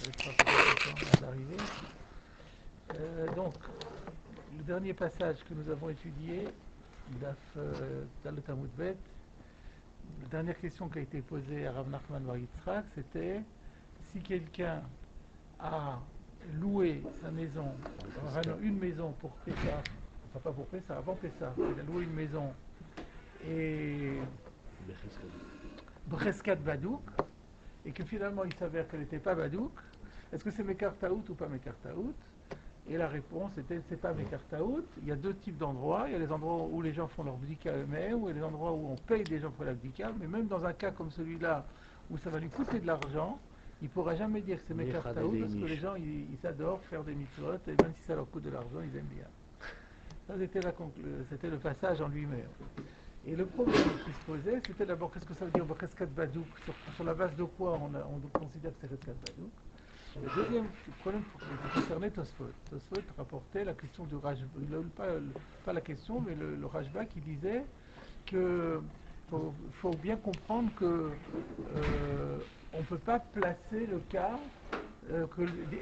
ça laissera peut-être le temps d'arriver. Donc, le dernier passage que nous avons étudié, dans le Talmud Bet, la dernière question qui a été posée à Rav Nachman Bar Yitzhak, c'était si quelqu'un a loué sa maison, une maison pour Pessah, enfin pas pour Pessah, avant Pessah, il a loué une maison et Breskat Badouk, et que finalement il s'avère qu'elle n'était pas Badouk, est-ce que c'est Mekartaout ou pas Mekartaout? Et la réponse était c'est pas Mekartaout. Il y a deux types d'endroits. Il y a les endroits où les gens font leur bdika eux-mêmes, ou il y a les endroits où on paye des gens pour la bdika, mais même dans un cas comme celui-là, où ça va lui coûter de l'argent, il ne pourra jamais dire que c'est Mekartaout, parce que les gens ils adorent faire des mitzvot, et même si ça leur coûte de l'argent, ils aiment bien. Ça c'était le passage en lui-même. Et le problème qui se posait, c'était d'abord qu'est-ce que ça veut dire Reskat Badouk, sur la base de quoi on considère que c'est Reskat Badouk. Le deuxième problème concernait Tosfot. Tosfot rapportait la question du Rajba, pas la question, mais le Rajba qui disait que faut bien comprendre que on ne peut pas placer le cas,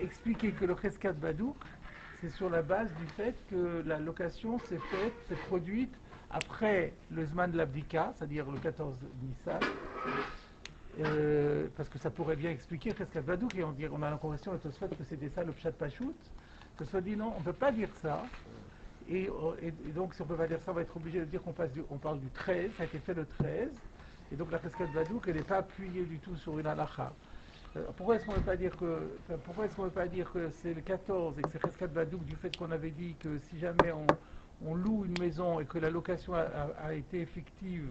expliquer que le Reskat Badouk, c'est sur la base du fait que la location s'est produite après le Zman de l'Abdika, c'est-à-dire le 14 Nissan. Parce que ça pourrait bien expliquer Reskat Badouk, et on a l'impression de Tosfot que c'était ça le Pshat Pachout. Tosfot dit non, on ne peut pas dire ça. Et donc, si on ne peut pas dire ça, on va être obligé de dire qu'on parle du 13, ça a été fait le 13. Et donc, la Reskat Badouk, elle n'est pas appuyée du tout sur une halakha. Pourquoi est-ce qu'on ne peut pas dire que c'est le 14 et que c'est Reskat Badouk du fait qu'on avait dit que si jamais on loue une maison et que la location a été effective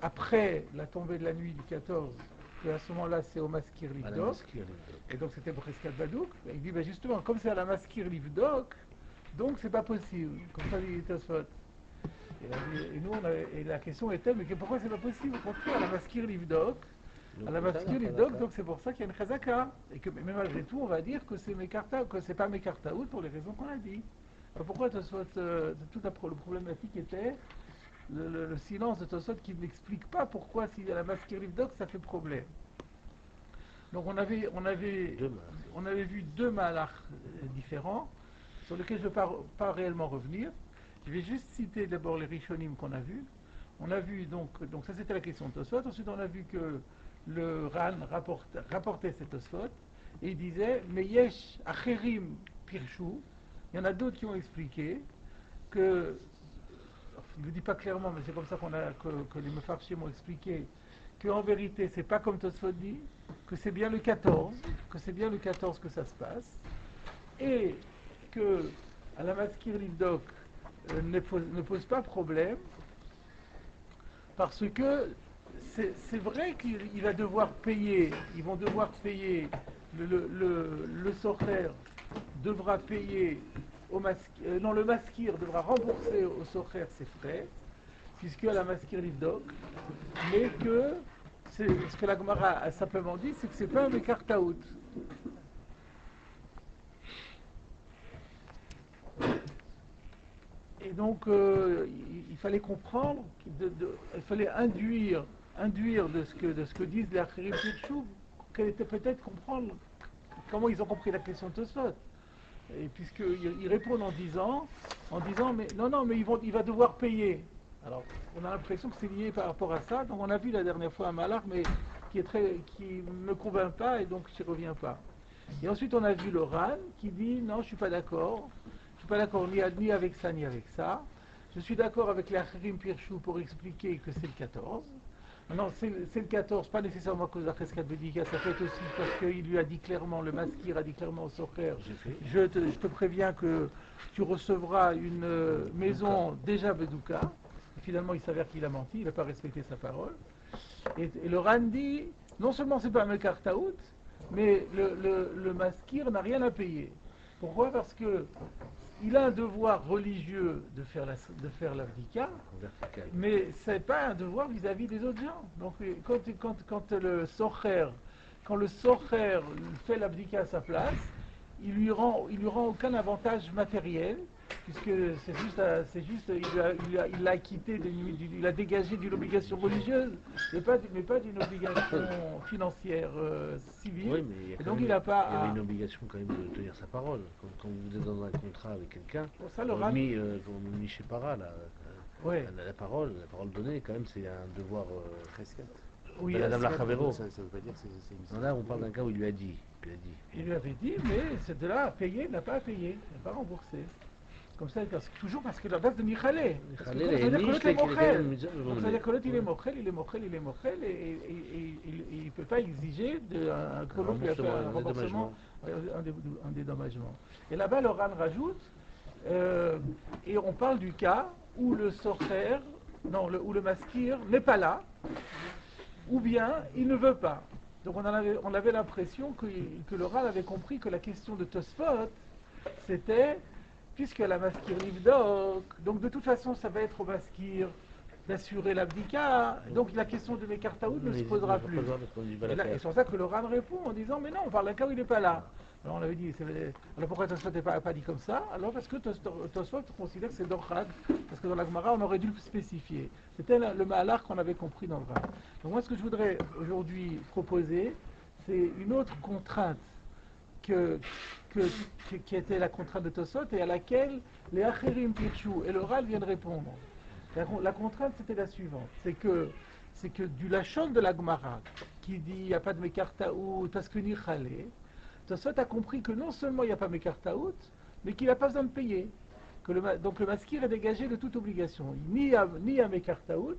après la tombée de la nuit du 14, qu'à ce moment-là c'est au Maskir Livdok, et donc c'était Reskat Badouk, il dit justement, comme c'est à la Maskir Livdok, donc c'est pas possible, comme ça dit Tosfot. Et nous, et la question était, mais pourquoi c'est pas possible? Au contraire, à la Maskir Livdok, donc c'est pour ça qu'il y a une chazaka. Mais malgré tout, on va dire que c'est pas Mekartaout pour les raisons qu'on a dit. Enfin, pourquoi Tosfot, toute la problématique était le silence de Tosfot qui n'explique pas pourquoi s'il y a la Maskir Livdok, ça fait problème. Donc on avait vu deux malachs différents, sur lesquels je ne vais pas réellement revenir. Je vais juste citer d'abord les Rishonim qu'on a vus. On a vu donc ça c'était la question de Tosfot. Ensuite on a vu que le Ran rapportait cet Tosfot et il disait Meyesh Acherim Pirshu. Il y en a d'autres qui ont expliqué que, il ne le dit pas clairement, mais c'est comme ça que les Mefarshim m'ont expliqué, qu'en vérité c'est pas comme Tosfot dit, que c'est bien le 14, que ça se passe, et que à la Maskir Livdok ne pose pas problème, parce que c'est vrai qu'il va devoir payer, ils vont devoir payer, le Socher devra payer le Maskir devra rembourser au Socher ses frais, puisque à la Maskir Livdok, mais que ce que la Gemara a simplement dit, c'est que c'est pas un Mekartaout. Et donc, il fallait comprendre, il fallait induire de ce que disent les Acherim Pirshu, qu'elle était peut-être comprendre comment ils ont compris la question de Tosfot. Et puisqu'ils répondent en disant, mais non, mais il va devoir payer. Alors, on a l'impression que c'est lié par rapport à ça. Donc, on a vu la dernière fois un malach, mais qui ne me convainc pas, et donc je n'y reviens pas. Et ensuite, on a vu le Ran qui dit non, je ne suis pas d'accord. Je ne suis pas d'accord ni avec ça, ni avec ça. Je suis d'accord avec les Acherim Pirshu pour expliquer que c'est le 14. Non, c'est le 14, pas nécessairement à cause de la Reskat Bedika, ça peut être aussi parce qu'il lui a dit clairement, le Maskir a dit clairement au Socher, je te préviens que tu recevras une maison déjà Bedouka. Finalement, il s'avère qu'il a menti, il n'a pas respecté sa parole. Et le Ran dit, non seulement c'est pas un Mekartaout, mais le Maskir n'a rien à payer. Pourquoi? Parce que il a un devoir religieux de faire l'abdika, mais c'est pas un devoir vis-à-vis des autres gens. Donc quand le socher fait l'abdika à sa place, il lui rend aucun avantage matériel, puisque il l'a acquitté, il a dégagé d'une obligation religieuse, mais pas d'une obligation financière civile. Oui, mais Et donc il n'a pas il y avait à... une obligation quand même de tenir sa parole. Quand vous êtes dans un contrat avec quelqu'un, Bon, ça, le RAN... comme Michel Para, là, Ouais. la parole donnée, quand même, c'est un devoir. Oui, Madame c'est- Lachavero. Ça veut pas dire que c'est une... Là, on parle d'un cas où il lui a dit. il lui avait dit, mais c'est de là à payer, il n'a pas à payer, il n'a pas remboursé. Comme ça, toujours parce que la base de Michalé. Parce que Khalil, ça veut dire que l'autre est mochel. il Donc ça veut dire que l'autre il est mochel, et il ne peut pas exiger que l'autre lui a fait un remboursement, un dédommagement. Et là-bas, le RAN rajoute, et on parle du cas où le sorcer, où le maskir n'est pas là, ou bien il ne veut pas. Donc on avait l'impression que le RAN avait compris que la question de Tosfot, c'était, puisque la maskir livdok, donc de toute façon ça va être au maskir d'assurer l'abdika, donc la question de Mekartaoud ne se posera plus. Et c'est pour ça que le RAN répond en disant, mais non, on parle d'un cas où il n'est pas là. Alors on avait dit, alors pourquoi Tosfot n'a pas dit comme ça? Alors parce que Tosfot considère que c'est Dorchad, parce que dans la Gemara on aurait dû le spécifier. C'était le Mahalar qu'on avait compris dans le RAN. Donc moi ce que je voudrais aujourd'hui proposer, c'est une autre contrainte qui était la contrainte de Tosfot et à laquelle les Acherim Pirchou et le RAN viennent répondre. La contrainte c'était la suivante, c'est que du Lachon de la Gemara qui dit il n'y a pas de Mekartaout parce que ni Chalé, Tosfot a compris que non seulement il n'y a pas Mekartaout, mais qu'il n'a pas besoin de payer. Donc le maskir est dégagé de toute obligation, ni à Mekartaout,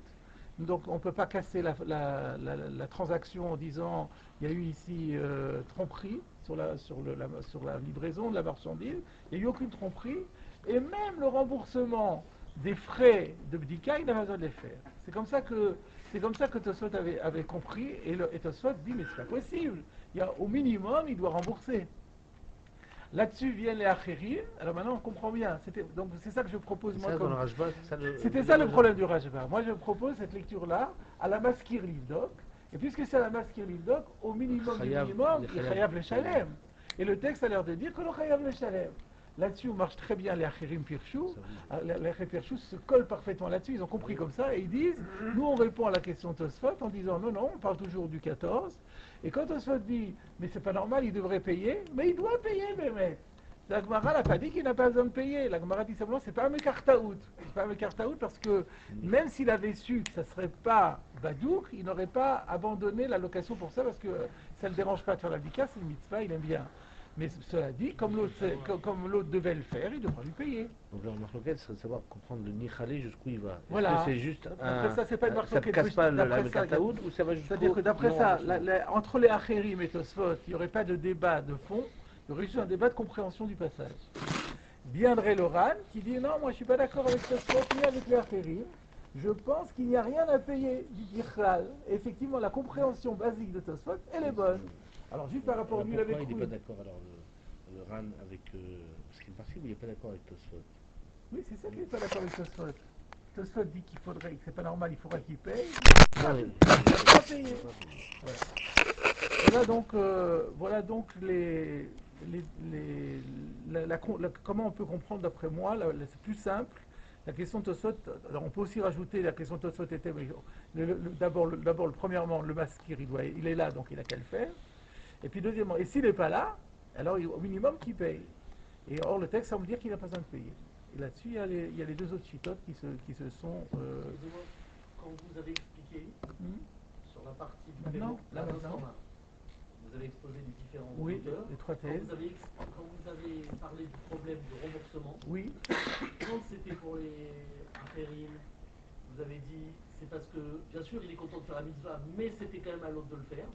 donc on ne peut pas casser la transaction en disant il y a eu ici tromperie sur la livraison de la marchandise, il n'y a eu aucune tromperie, et même le remboursement des frais de Bdika, il n'a pas besoin de les faire. C'est comme ça que Tosfot avait compris, et Tosfot dit mais c'est pas possible, au minimum il doit rembourser. Là-dessus viennent les Acherim. Alors maintenant on comprend bien. Donc c'est ça que je propose moi. C'était ça le problème du Rajba. Moi je propose cette lecture-là à la Maskir Livdok. Et puisque c'est à la Maskir Livdok, au minimum, il Chayav le Shalem. Et le texte a l'air de dire que le Chayav le Shalem. Là-dessus, on marche très bien les Acherim Pirchou. Les Acherim Pirchou se collent parfaitement là-dessus. Ils ont compris comme ça et ils disent, nous on répond à la question de Tosfot en disant non, on parle toujours du 14. Et quand Tosfot dit, mais c'est pas normal, il devrait payer, mais il doit payer, Bémet. La Gemara n'a pas dit qu'il n'a pas besoin de payer. La Gemara dit simplement, c'est pas un Mekartaout. C'est pas un Mekartaout parce que même s'il avait su que ça ne serait pas Badouk, il n'aurait pas abandonné la location pour ça parce que ça ne le dérange pas de faire la Bika, c'est une mitzvah, il aime bien. Mais cela dit, comme l'autre devait le faire, il devra lui payer. Donc la marloquette serait de savoir comprendre le Nichalé jusqu'où il va. Voilà. C'est juste ça, c'est pas une ça ne casse pas la Mekartaoud ou ça va jusqu'au... C'est-à-dire que d'après ça, entre les Acherim et Tosfot, il n'y aurait pas de débat de fond, il y aurait juste un débat de compréhension du passage. Viendrait le RAN qui dit non, moi je ne suis pas d'accord avec Tosfot ni avec les Acherim, je pense qu'il n'y a rien à payer du Tichlal. Effectivement, la compréhension basique de Tosfot, elle est bonne. Alors juste par rapport à lui, il avait il n'est pas d'accord alors le RAN avec... parce qu'il est parti, mais il n'est pas d'accord avec Tosfot. Oui, c'est ça qu'il n'est pas d'accord avec Tosfot. Tosfot dit qu'il faudrait, que c'est pas normal, il faudra qu'il paye. Il ne pas payer. Voilà donc comment on peut comprendre d'après moi, c'est plus simple. La question de Tosfot, alors on peut aussi rajouter, la question de Tosfot était, d'abord, premièrement, le maskir, il est là, donc il n'a qu'à le faire. Et puis deuxièmement, et s'il n'est pas là, alors au minimum qu'il paye. Et or le texte semble dire qu'il n'a pas besoin de payer. Et là-dessus, il y a les deux autres chitotes qui se sont... Excusez-moi, quand vous avez expliqué sur la partie du paiement, maintenant, vous avez exposé les différents auteurs. Les trois thèses. Quand vous avez parlé du problème de remboursement, oui. Quand c'était pour les Acherim, vous avez dit c'est parce que, bien sûr, il est content de faire la mitzvah, mais c'était quand même à l'autre de le faire.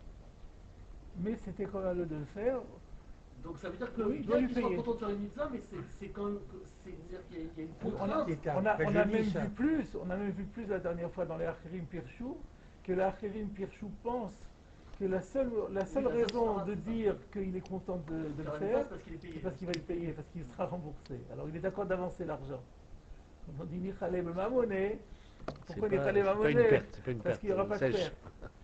Mais c'était quand même à l'autre de le faire. Donc ça veut dire que oui, bien qu'il soit content de faire une mitzvah, mais c'est quand même c'est-à-dire qu'il y a une contrainte. On a même vu plus la dernière fois dans les Acherim Pirchou que les Acherim Pirchou pense que la seule raison de dire qu'il est content de le faire, c'est parce qu'il va le payer, parce qu'il sera remboursé. Alors il est d'accord d'avancer l'argent. Quand on dit Nichalé ma monnaie, pourquoi Nichalé ma monnaie? C'est pas une perte. Parce qu'il n'y aura pas de perte.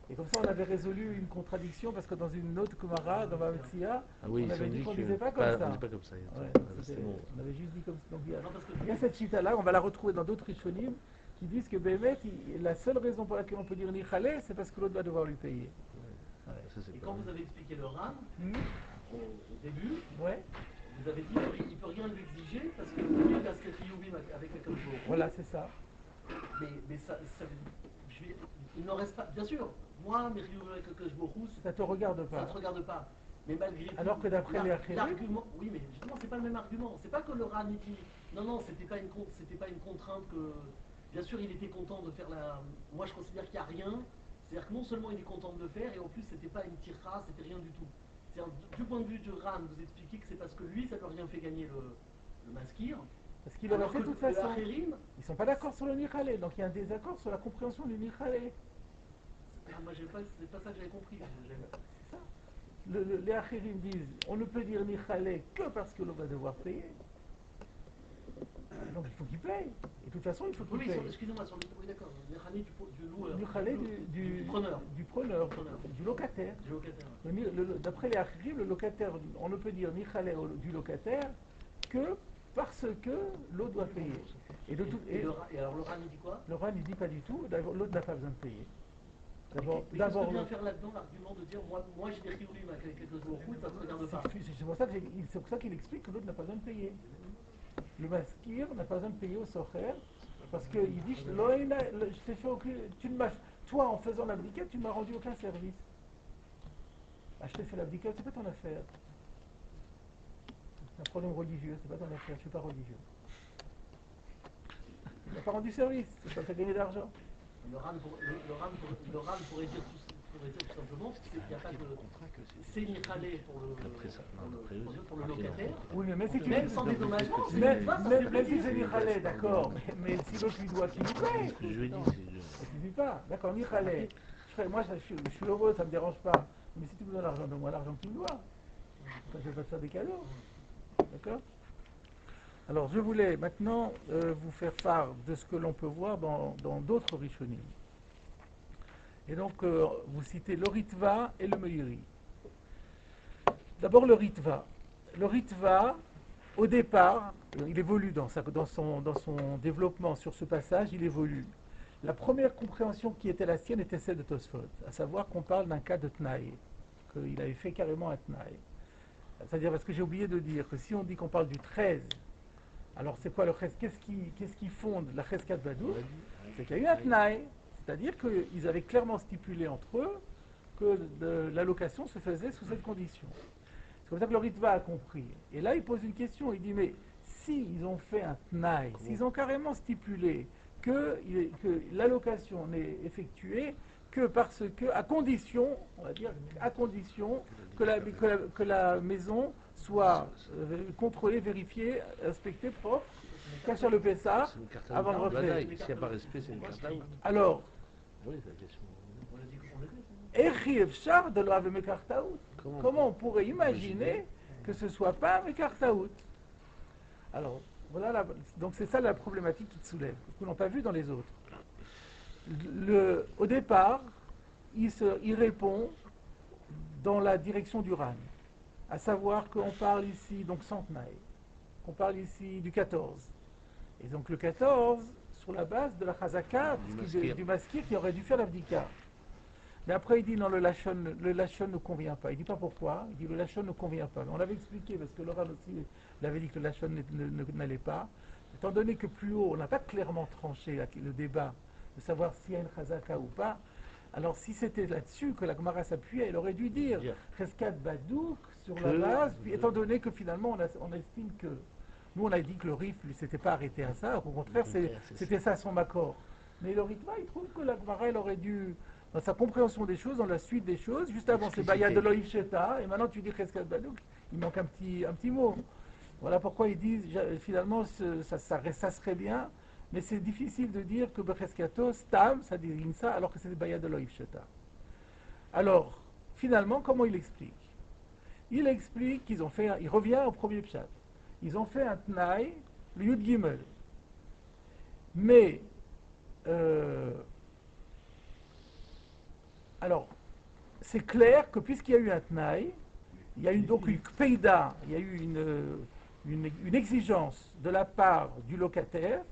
Et comme ça, on avait résolu une contradiction parce que dans une autre Kumara, dans Mametsia, Ah oui, on avait dit qu'on ne disait pas comme on ça. disait pas comme ça. Ouais, C'est bon. on avait juste dit comme ça. Donc Non, parce que il y a cette chita-là, on va la retrouver dans d'autres Rishonim qui disent que Bémet, la seule raison pour laquelle on peut dire Nichale, c'est parce que l'autre va devoir lui payer. Ça, c'est Et pas quand vrai. vous avez expliqué le RAM, Hmm. au début, Ouais, vous avez dit qu'il ne peut rien lui exiger parce que lui, il a ce qu'il avec la Kadosh Baruch Hu. voilà, c'est ça. Mais ça il n'en reste pas. Bien sûr, moi, mes Riyuvim avec la Kadosh Baruch Hu, Ça te regarde ça ne pas. te regarde pas. Mais malgré tout, Alors que d'après les Acherim, l'argument, oui, mais justement, c'est pas le même argument. C'est pas que le Ran dit, non, c'était pas une contrainte que, bien sûr, il était content de faire la. Moi, je considère qu'il n'y a rien. C'est-à-dire que non seulement il est content de le faire, et en plus, c'était pas une tira, c'était rien du tout. C'est-à-dire, du point de vue du Ran, vous expliquez que c'est parce que lui, ça ne lui a rien fait gagner le maskir. parce qu'il aurait Alors fait que de toute le façon. Acherim, Ils sont pas d'accord sur le Nichale, donc il y a un désaccord sur la compréhension du Nichale. moi, c'est pas ça que j'avais compris. Les Acherim disent, on ne peut dire Nichale que parce que l'on va devoir payer. Donc il faut qu'il paye. Et de toute façon, il faut qu'il Oui, paye. excusez-moi, oui, d'accord. Nichale du loueur. Nichale du preneur. du preneur, du locataire. Du locataire. D'après les Acherim, le locataire, on ne peut dire Nichale du locataire que parce que l'autre doit payer. Et Alors le Ran, il dit quoi? le Ran, il dit pas du tout, l'autre n'a pas besoin de payer. Mais qu'est-ce que vient faire là-dedans l'argument de dire moi j'ai des Riyuvim avec quelque chose de roux, ça ne te regarde pas? C'est pour ça qu'il explique que l'autre n'a pas besoin de payer. Le maskir n'a pas besoin de payer au socher parce qu'il dit je t'ai fait aucun, toi en faisant l'abdicat tu ne m'as rendu aucun service. Ah, je t'ai fait l'abdicat, c'est pas ton affaire. C'est un problème religieux, c'est pas ton affaire, je suis pas religieux. Il n'a pas rendu service, ça fait gagner de l'argent. Le Ran pourrait dire tout simplement qu'il n'y a pas de. C'est Nichale pour le locataire. Oui, mais si tu Même sans dédommagement, même si c'est Nichale, d'accord, mais si l'autre lui doit, qu'il lui paye. Ce que je veux dire, Ça suffit pas, d'accord, Nichale. Moi je suis heureux, ça me dérange pas. Mais si tu me donnes l'argent, donne-moi l'argent que tu me dois. Je vais pas te faire des cadeaux. D'accord? Alors je voulais maintenant vous faire part de ce que l'on peut voir dans d'autres Rishonim. Et donc vous citez le Ritva et le Meiri. D'abord le Ritva. Le Ritva, au départ, il évolue dans son développement sur ce passage, il évolue. La première compréhension qui était la sienne était celle de Tosfot, à savoir qu'on parle d'un cas de Tnaï, qu'il avait fait carrément un Tnaï. C'est-à-dire, parce que j'ai oublié de dire que si on dit qu'on parle du 13, alors c'est quoi le 13? Qu'est-ce qui fonde la Cheskat Badou? C'est qu'il y a eu un Tnaï, c'est-à-dire qu'ils avaient clairement stipulé entre eux que l'allocation se faisait sous cette condition. C'est comme ça que le Ritva a compris. Et là, il pose une question, il dit, mais s'ils ont fait un Tnaï, s'ils ont carrément stipulé que l'allocation n'est effectuée que parce que, à condition, on va dire, à condition que la maison soit contrôlée, vérifiée, inspectée, propre, cacher le Pessah avant le retrait. S'il n'y a pas respect, c'est une carte à out. Alors, Oui, c'est la question. Echri de l'Ave Mekartaout. Comment on pourrait imaginer que ce ne soit pas un Mekartaout? Alors, voilà, donc c'est ça la problématique qu'il soulève, que l'on n'a pas vu dans les autres. Au départ, il répond dans la direction du Ran, à savoir qu'on parle ici, donc centenaire, qu'on parle ici du 14. Et donc le 14, sur la base de la Chazaka, du maskir qui aurait dû faire l'abdika. Mais après il dit non, le lachon ne convient pas. Il dit pas pourquoi, il dit le lachon ne convient pas. Mais on l'avait expliqué parce que le Ran aussi l'avait dit que le lachon n'allait pas. Étant donné que plus haut, on n'a pas clairement tranché le débat de savoir s'il y a une Chazaka ou pas, alors si c'était là-dessus que la Gemara s'appuyait, elle aurait dû dire Cheskat Badouk sur la base, puis étant donné que finalement on estime que nous on a dit que le Rif ne s'était pas arrêté à ça, au contraire c'était ça son accord. Mais le Ritva il trouve que la Gemara elle aurait dû, dans sa compréhension des choses, dans la suite des choses, juste avant c'est Baya de Loïf Sheta, et maintenant tu dis Cheskat Badouk, il manque un petit mot. Voilà pourquoi ils disent finalement ça serait bien. Mais c'est difficile de dire que Becheskato, Stam, ça désigne ça, alors que c'est Baya de Loïf Sheta. Alors, finalement, comment il explique? Il explique qu'il revient au premier pshat. Ils ont fait un Tnaï, le Yud Gimel. Mais, Alors, c'est clair que puisqu'il y a eu un Tnaï, il y a eu donc une Kpeida, il y a eu une exigence de la part du locataire.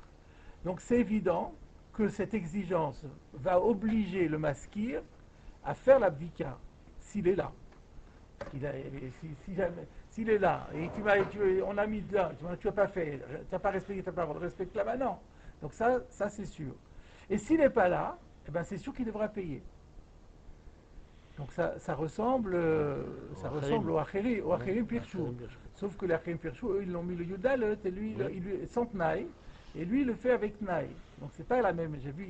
Donc c'est évident que cette exigence va obliger le maskir à faire l'abdika, s'il est là. S'il est là, et on a mis de là, tu n'as pas fait, tu n'as pas respecté ta parole, respecte-la maintenant. Donc ça c'est sûr. Et s'il n'est pas là, eh ben c'est sûr qu'il devra payer. Donc ça ressemble au Acherim Pirchou. Sauf que les Acherim Pirchou, eux, ils l'ont mis le Yudalet, et lui, sans Tnaï, et lui, il le fait avec Tnaï. Donc c'est pas la même. J'ai vu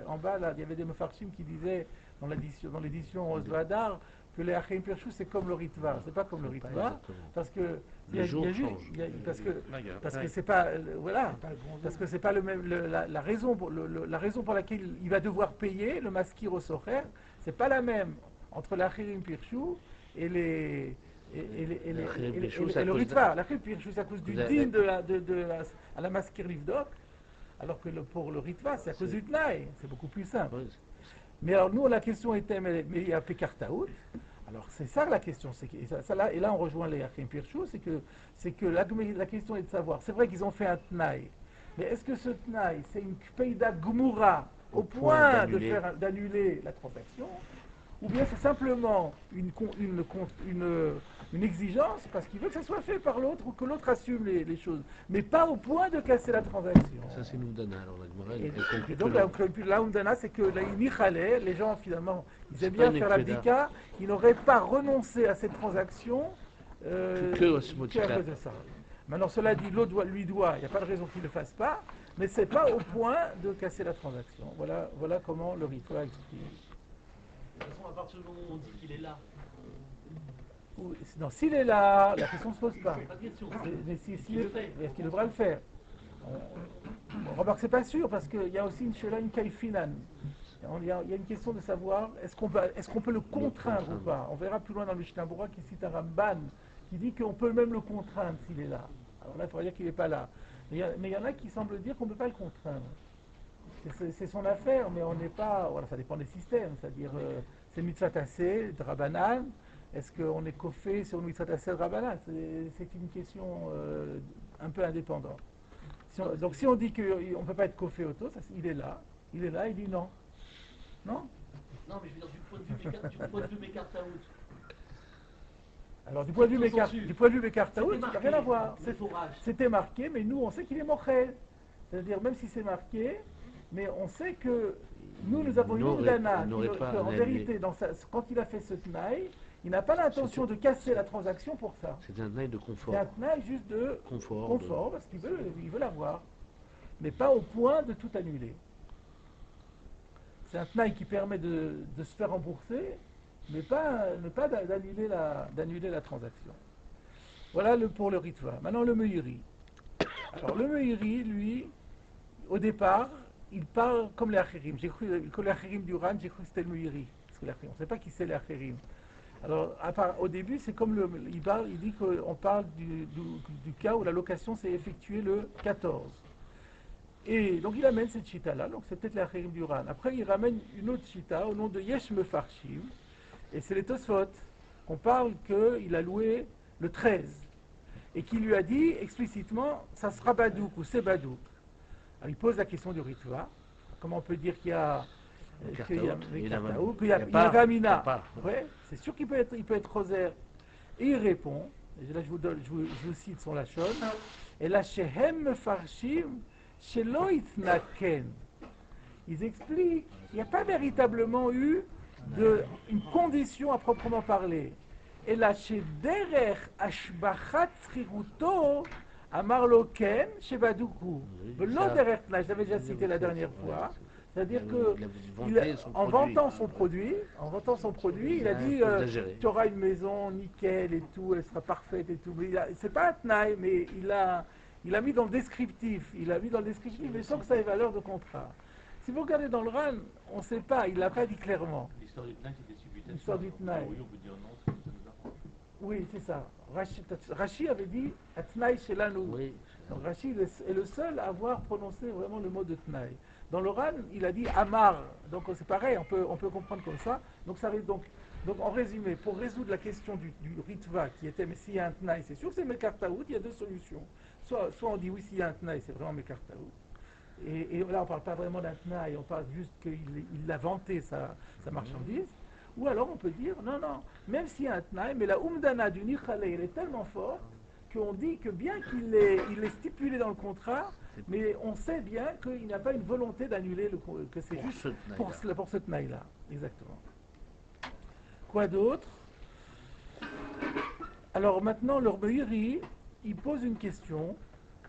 en bas, là, il y avait des Mefarshim qui disaient, dans l'édition Oslo Hadar, que les Acherim Pirchou, c'est comme le Ritva. C'est pas comme le Ritva, parce que les jours changent. Parce que c'est pas, voilà, parce que c'est pas le même, la raison pour laquelle il va devoir payer le maskir au socher, c'est pas la même entre l'Achirim Pirchou et le Ritva. L'Achirim Pirchou, c'est à cause du din à la maskir livdok, alors que pour le Ritva, c'est à cause du Tnaï. C'est beaucoup plus simple. Mais alors nous, la question était, mais il y a Pekartaout. Alors c'est ça la question, et là on rejoint les Achirim Pirchou, c'est que la question est de savoir, c'est vrai qu'ils ont fait un Tnaï, mais est-ce que ce Tnaï, c'est une Kpeida Gmura au point d'annuler la transaction, ou bien c'est simplement une exigence parce qu'il veut que ça soit fait par l'autre ou que l'autre assume les choses, mais pas au point de casser la transaction. Ça c'est l'Oumdana, alors et donc la Oumdana, c'est que les gens finalement, ils aiment bien faire l'abdika, ils n'auraient pas renoncé à cette transaction que à cause de ça. Maintenant, cela dit, l'autre il n'y a pas de raison qu'il ne le fasse pas, mais ce n'est pas au point de casser la transaction. Voilà comment le rituel explique. De toute façon, à partir du moment où on dit qu'il est là. Non, s'il est là, la question ne se pose pas. Pas de question. Mais est-ce qu'il devra le faire? Remarque, c'est pas sûr, parce qu'il y a aussi une kaifinan. Il y a une question de savoir, est-ce qu'on peut le contraindre ou pas? On verra plus loin dans le Mishnah Berurah qui cite un Ramban, qui dit qu'on peut même le contraindre s'il est là. Alors là, il faudrait dire qu'il n'est pas là. Mais il y en a qui semblent dire qu'on ne peut pas le contraindre. C'est son affaire, mais on n'est pas... Voilà, ça dépend des systèmes, c'est-à-dire, c'est mitzvah tassé, de Rabbanan. Est-ce qu'on est coffé sur mitzvah tassé de Rabbanan? C'est une question un peu indépendante. Donc si on dit qu'on ne peut pas être coffé auto, il est là, il dit non. Non? Non, mais je veux dire, du point de vue Mekartaout. Alors du point de vue Mekartaout, il n'y a rien à voir. C'était marqué, mais nous on sait qu'il est mochel. C'est-à-dire, même si c'est marqué, mais on sait que nous avons une Oudana, en vérité, quand il a fait ce tnaï, il n'a pas l'intention de casser la transaction pour ça. C'est un tnaï de confort. C'est un tnaï juste de confort parce qu'il veut l'avoir, mais pas au point de tout annuler. C'est un tnaï qui permet de se faire rembourser, mais pas d'annuler la transaction. Voilà pour le ritva. Maintenant le meiri. Alors le meiri, lui, au départ, il parle comme les achirim. J'ai cru que les achirim du Ran, j'ai cru que c'était le meiri. On ne sait pas qui c'est les achirim. Alors au début, c'est comme il dit qu'on parle du cas où la location s'est effectuée le 14. Et donc il amène cette chita-là, donc c'est peut-être les achirim du Ran. Après, il ramène une autre chita au nom de Yesh Mefarshim, et c'est les Tosfot. On parle qu'il a loué le 13, et qui lui a dit explicitement, ça sera Badouk ou c'est Badouk. Alors il pose la question du ritva. Comment on peut dire qu'il y a Ramina? Ouais, c'est sûr qu'il peut être rosaire. Et il répond, et là je vous cite son lachon, et la shehem farshim shelo itnaken. Ils expliquent qu'il n'y a pas véritablement eu une condition à proprement parler. Et la shederer ashbachat triruto Amar Loken chez Badoukou. Je l'avais déjà cité la dernière fois. C'est-à-dire qu'en vantant son produit, il a dit tu auras une maison nickel et tout, elle sera parfaite et tout. C'est pas un tnaï, mais il a mis dans le descriptif. Mais sans que ça ait valeur de contrat. Si vous regardez dans le RAN, on ne sait pas, il ne l'a pas dit clairement. L'histoire du tnaï, c'était subjugatif. L'histoire du tnaï. Oui, on peut dire non, ça nous apprend. Oui, c'est ça. Rashi avait dit Atnaï Shelanu. Oui. Donc Rashi est le seul à avoir prononcé vraiment le mot de Tnaï. Dans l'Oran, il a dit Amar. Donc c'est pareil, on peut comprendre comme ça. Donc ça arrive donc en résumé, pour résoudre la question du Ritva qui était mais s'il y a un Tnaï, c'est sûr que c'est Mekartaout, il y a deux solutions. Soit on dit oui, s'il y a un Tnaï, c'est vraiment Mekartaout. Et là, on ne parle pas vraiment d'un Tnaï, on parle juste qu'il a vanté sa marchandise. Ou alors on peut dire, non, même s'il y a un Tnaï, mais la Umdana du Nichale, elle est tellement forte qu'on dit que bien qu'il est stipulé dans le contrat, mais on sait bien qu'il n'y a pas une volonté d'annuler, que c'est juste pour ce Tnaï-là. Exactement. Quoi d'autre? Alors maintenant, l'Orbeiri, il pose une question.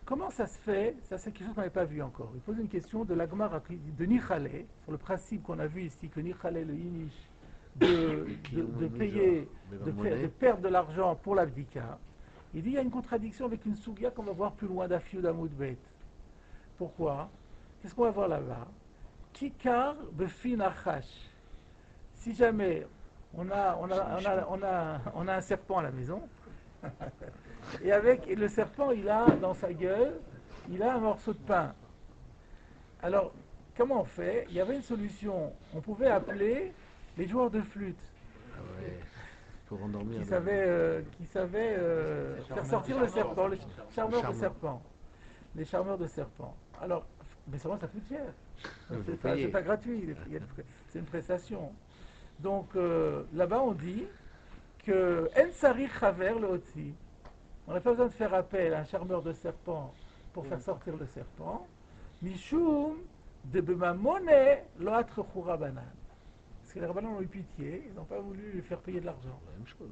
Comment ça se fait? Ça, c'est quelque chose qu'on n'avait pas vu encore. Il pose une question de l'Agmar de Nichale, sur le principe qu'on a vu ici, que Nichale, le Yinish, de payer, de perdre de l'argent pour l'abdika. Il dit il y a une contradiction avec une sougia qu'on va voir plus loin d'Afiou d'Amoudbet. Pourquoi? Qu'est-ce qu'on va voir là-bas? Kikar befin achash. Si jamais on a un serpent à la maison, et le serpent, il a dans sa gueule, il a un morceau de pain. Alors, comment on fait? Il y avait une solution. On pouvait appeler les joueurs de flûte. Ah ouais. Pour endormir. Qui savaient faire sortir le serpent, les charmeurs de serpent. Les charmeurs de serpent. Alors, mais seulement ça coûte cher. C'est pas gratuit, c'est une prestation. Donc là-bas on dit que En Sarich Haver le Otsi. On n'a pas besoin de faire appel à un charmeur de serpent pour faire sortir le serpent. Mishum de Bemamone Loatre Choura Banan. Parce que les rabbins ont eu pitié, ils n'ont pas voulu lui faire payer de l'argent. La même chose.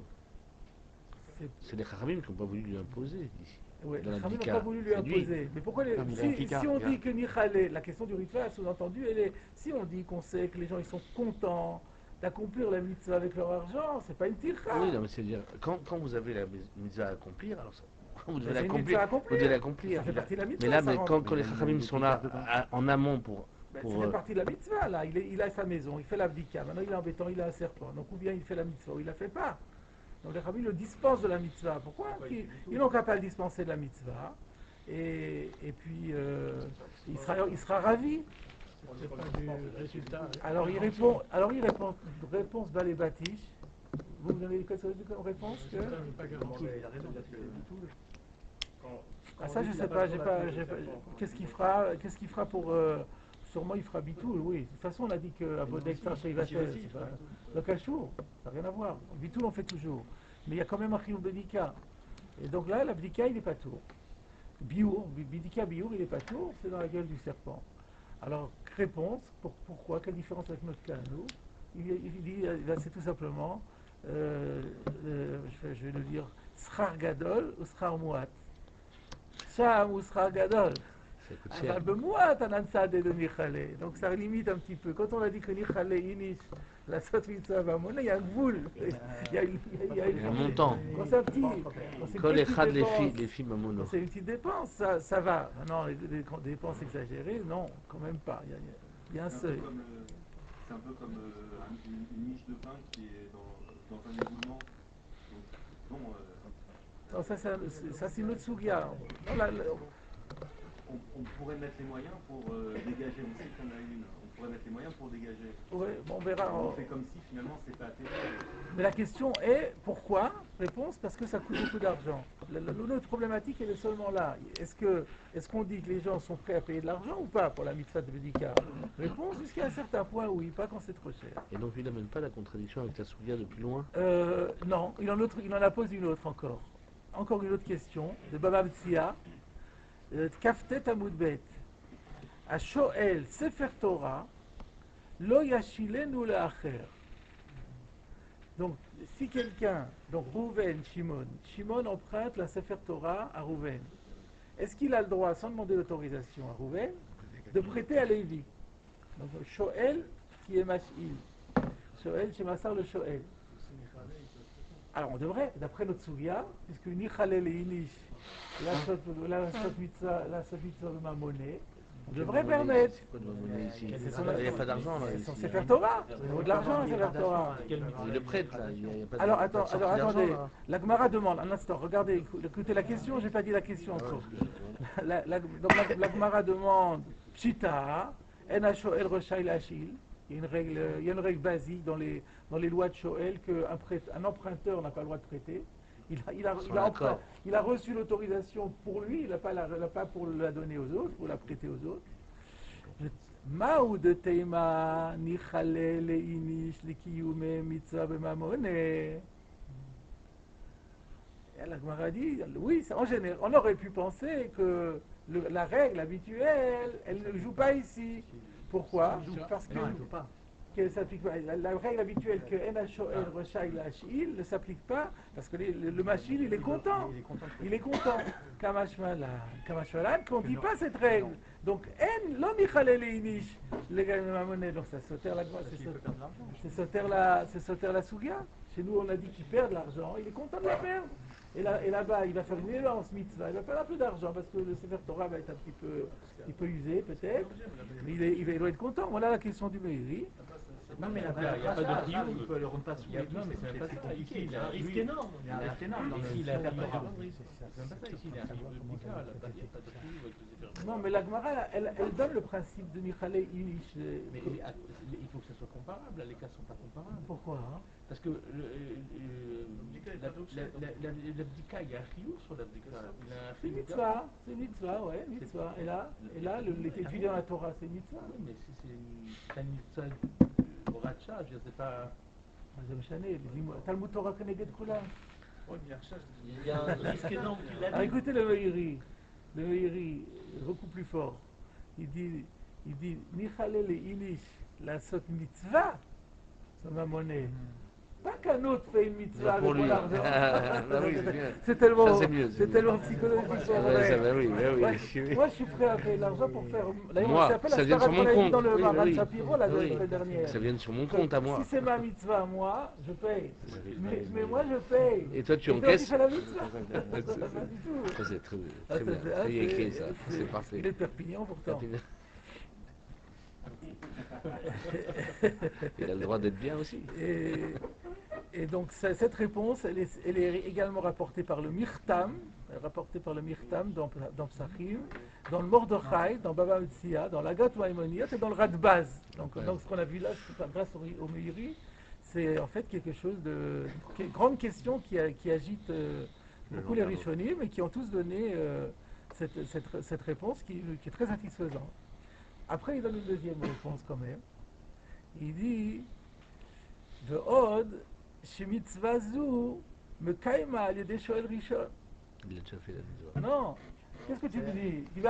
C'est les Chachamim qui n'ont pas voulu lui imposer ici. Oui, les Chachamim n'ont pas voulu lui imposer. Mais pourquoi si on dit que Nichale, la question du rituel, sous-entendu, elle est si on dit qu'on sait que les gens ils sont contents d'accomplir la mitzvah avec leur argent, c'est pas une tircha. Oui, non, mais c'est-à-dire, quand vous avez la mitzvah à accomplir, alors ça, vous devez l'accomplir. Vous devez l'accomplir. Ça fait partie de la mitzvah. Mais là, quand les Chachamim sont là en amont pour. Ça fait partie de la mitzvah, là. Il a sa maison, il fait l'abdika. Maintenant, il est embêtant, il a un serpent. Donc, ou bien il fait la mitzvah, ou il la fait pas. Donc, les Chachamim le dispensent de la mitzvah. Pourquoi? Ils n'ont qu'à pas le dispenser de la mitzvah. Et puis, il sera ravi. Alors, il répond, réponse Balé Batiche. Vous avez quelque chose comme réponse que... Ah ça je sais pas, qu'est-ce qu'il fera pour... sûrement il fera Bitoul, oui. De toute façon on a dit que Abodek chez Ivatel, c'est pas le Kachour, ça n'a rien à voir. Bitoul on fait toujours. Mais il y a quand même un Chiyuv Bedika. Et donc là, l'Abdika il n'est pas tour. Bidika Biour il n'est pas tour, c'est dans la gueule du serpent. Alors, réponse, pourquoi? Quelle différence avec notre cas à nous? Il dit, c'est tout simplement, je vais le dire, Srar Gadol ou Srar Muat. Sham ou Srar Gadol. Alors, Bemouat, Anansade de Nichale. Donc, ça limite un petit peu. Quand on a dit que Nichale, Inish, la Sotmitsa va monter, il y a un boule. Il y a un montant. Quand c'est un petit. Quand les filles Mamono. C'est une petite dépense, ça va. Non, les dépenses exagérées, non, quand même pas. Il y a un seuil. C'est un peu comme une miche de pain qui est dans un éboulement. Non, ça c'est une autre sougia. On pourrait mettre les moyens pour dégager. On sait qu'on a une. On pourrait mettre les moyens pour dégager. Oui, bon, on verra. On fait comme si finalement c'est pas terrible. Mais la question est pourquoi? Réponse parce que ça coûte beaucoup d'argent. Notre problématique elle est seulement là. Est-ce qu'on dit que les gens sont prêts à payer de l'argent ou pas pour la mitzvah de Bédika? Réponse jusqu'à un certain point oui, pas quand c'est trop cher. Et donc il n'amène pas la contradiction avec ta souviens de plus loin? Non, il en a posé une autre encore. Encore une autre question de Baba Mtsia. Kaftet Amoudbet. À Shoel Sefer Torah, Lo Yashilenu Le'acher. Donc, si quelqu'un, donc Rouven, Shimon emprunte la Sefer Torah à Rouven, est-ce qu'il a le droit, sans demander l'autorisation à Rouven, de prêter à Lévi? Donc, Shoel qui est Mash'il. Shoel, chez Massar le Shoel. Alors, on devrait, d'après notre Sougia, puisque Nichalel et Inish, la Sot Mitzvah de ma monnaie, On devrait permettre. C'est quoi de monnaie ici? Mais c'est Il n'y a pas d'argent là. C'est ici. son Sefer Torah. Il faut de l'argent, un Sefer Torah. Il le prête là. Il n'y a pas de, Alors, pas de sortie d'argent, attendez. là. La Gemara demande, un instant, regardez, écoutez la question, j'ai pas dit la question encore. Donc la Gemara demande, Pshita, En Shoel Roshaï Lachil. Il y a une règle basique dans les lois de Shoel qu'un emprunteur n'a pas le droit de prêter. Il a reçu l'autorisation pour lui, il n'a pas pour la donner aux autres, pour la prêter aux autres. Maou de Teima, Nichale, Leinish, Likiyume, Mitzvah, Bemamone. Et la Gemara dit, oui, en général, on aurait pu penser que la règle habituelle, elle ne joue pas ici. Pourquoi? Parce que la règle habituelle que NHOL Roshai Lachil ne s'applique pas parce que le machine il est content. Il est content. Kamashmalan, qu'on ne dit pas cette règle. Donc N l'onichale leinish les gars de ma monnaie. Donc ça sauter la souga. Chez nous on a dit qu'il perd de l'argent. Il est content de la perdre. Et là-bas, il va faire une énorme mitzvah. Il va perdre un peu d'argent parce que le Sefer Torah va être un petit peu usé, peut-être. Mais il doit être content. Voilà la question du Meiri. Non, mais il n'y a pas de prix, il peut le rendre pas sous les non, mais c'est même pas ça. Ici, il y a un risque énorme. Il y a un risque énorme. Ici, il a pas de prix. C'est même pas ça. Ici, il y a un risque. Non, mais la Gemara, elle donne le principe de Michale Inish. Mais il faut que ça soit comparable. Les cas ne sont pas comparables. Pourquoi parce que l'abdika, il y a un chiyuv sur l'abdika. C'est mitzvah, ouais, mitzvah. Et là, l'étudiant la Torah, c'est mitzvah. Oui, mais c'est une mitzvah au ratcha, je ne sais pas. Talmud Torah Keneged Kulam. Il y a un risque énorme qu'il a dit. Écoutez le Meiri, beaucoup plus fort. Il dit, Michale le Inish, la sot mitzvah, ça m'a monnaie. Pas qu'un autre fait une mitzvah avec mon argent. C'est tellement psychologique. Moi, je suis prêt à payer l'argent pour faire. Moi, ça vient sur mon compte. Dans le Maran Shapiro, la dernière. Ça vient sur mon compte à moi. Si c'est ma mitzvah, moi, je paye. Mais moi, je paye. Et toi, tu encaisses. Tu fais la mitzvah. C'est très bien. C'est écrit, ça. C'est parfait. Il est de Perpignan, pourtant. Il a le droit d'être bien aussi. Et donc cette réponse, elle est également rapportée par le Mirtam, dans Psachim, dans le Mordechai, dans Baba Metzia, dans l'Agat Maïmoniyot et dans le Radbaz. Donc ce qu'on a vu là, grâce au Meiri, c'est en fait quelque chose de grande question qui agite beaucoup les Rishonim et qui ont tous donné cette réponse qui est très satisfaisante. Après, il donne une deuxième réponse quand même. Il dit Ve'od shemitzvah zu mekaima al yedei shoel rishon. Il a déjà fait la mitzvah. Non. Qu'est-ce que tu dis? Il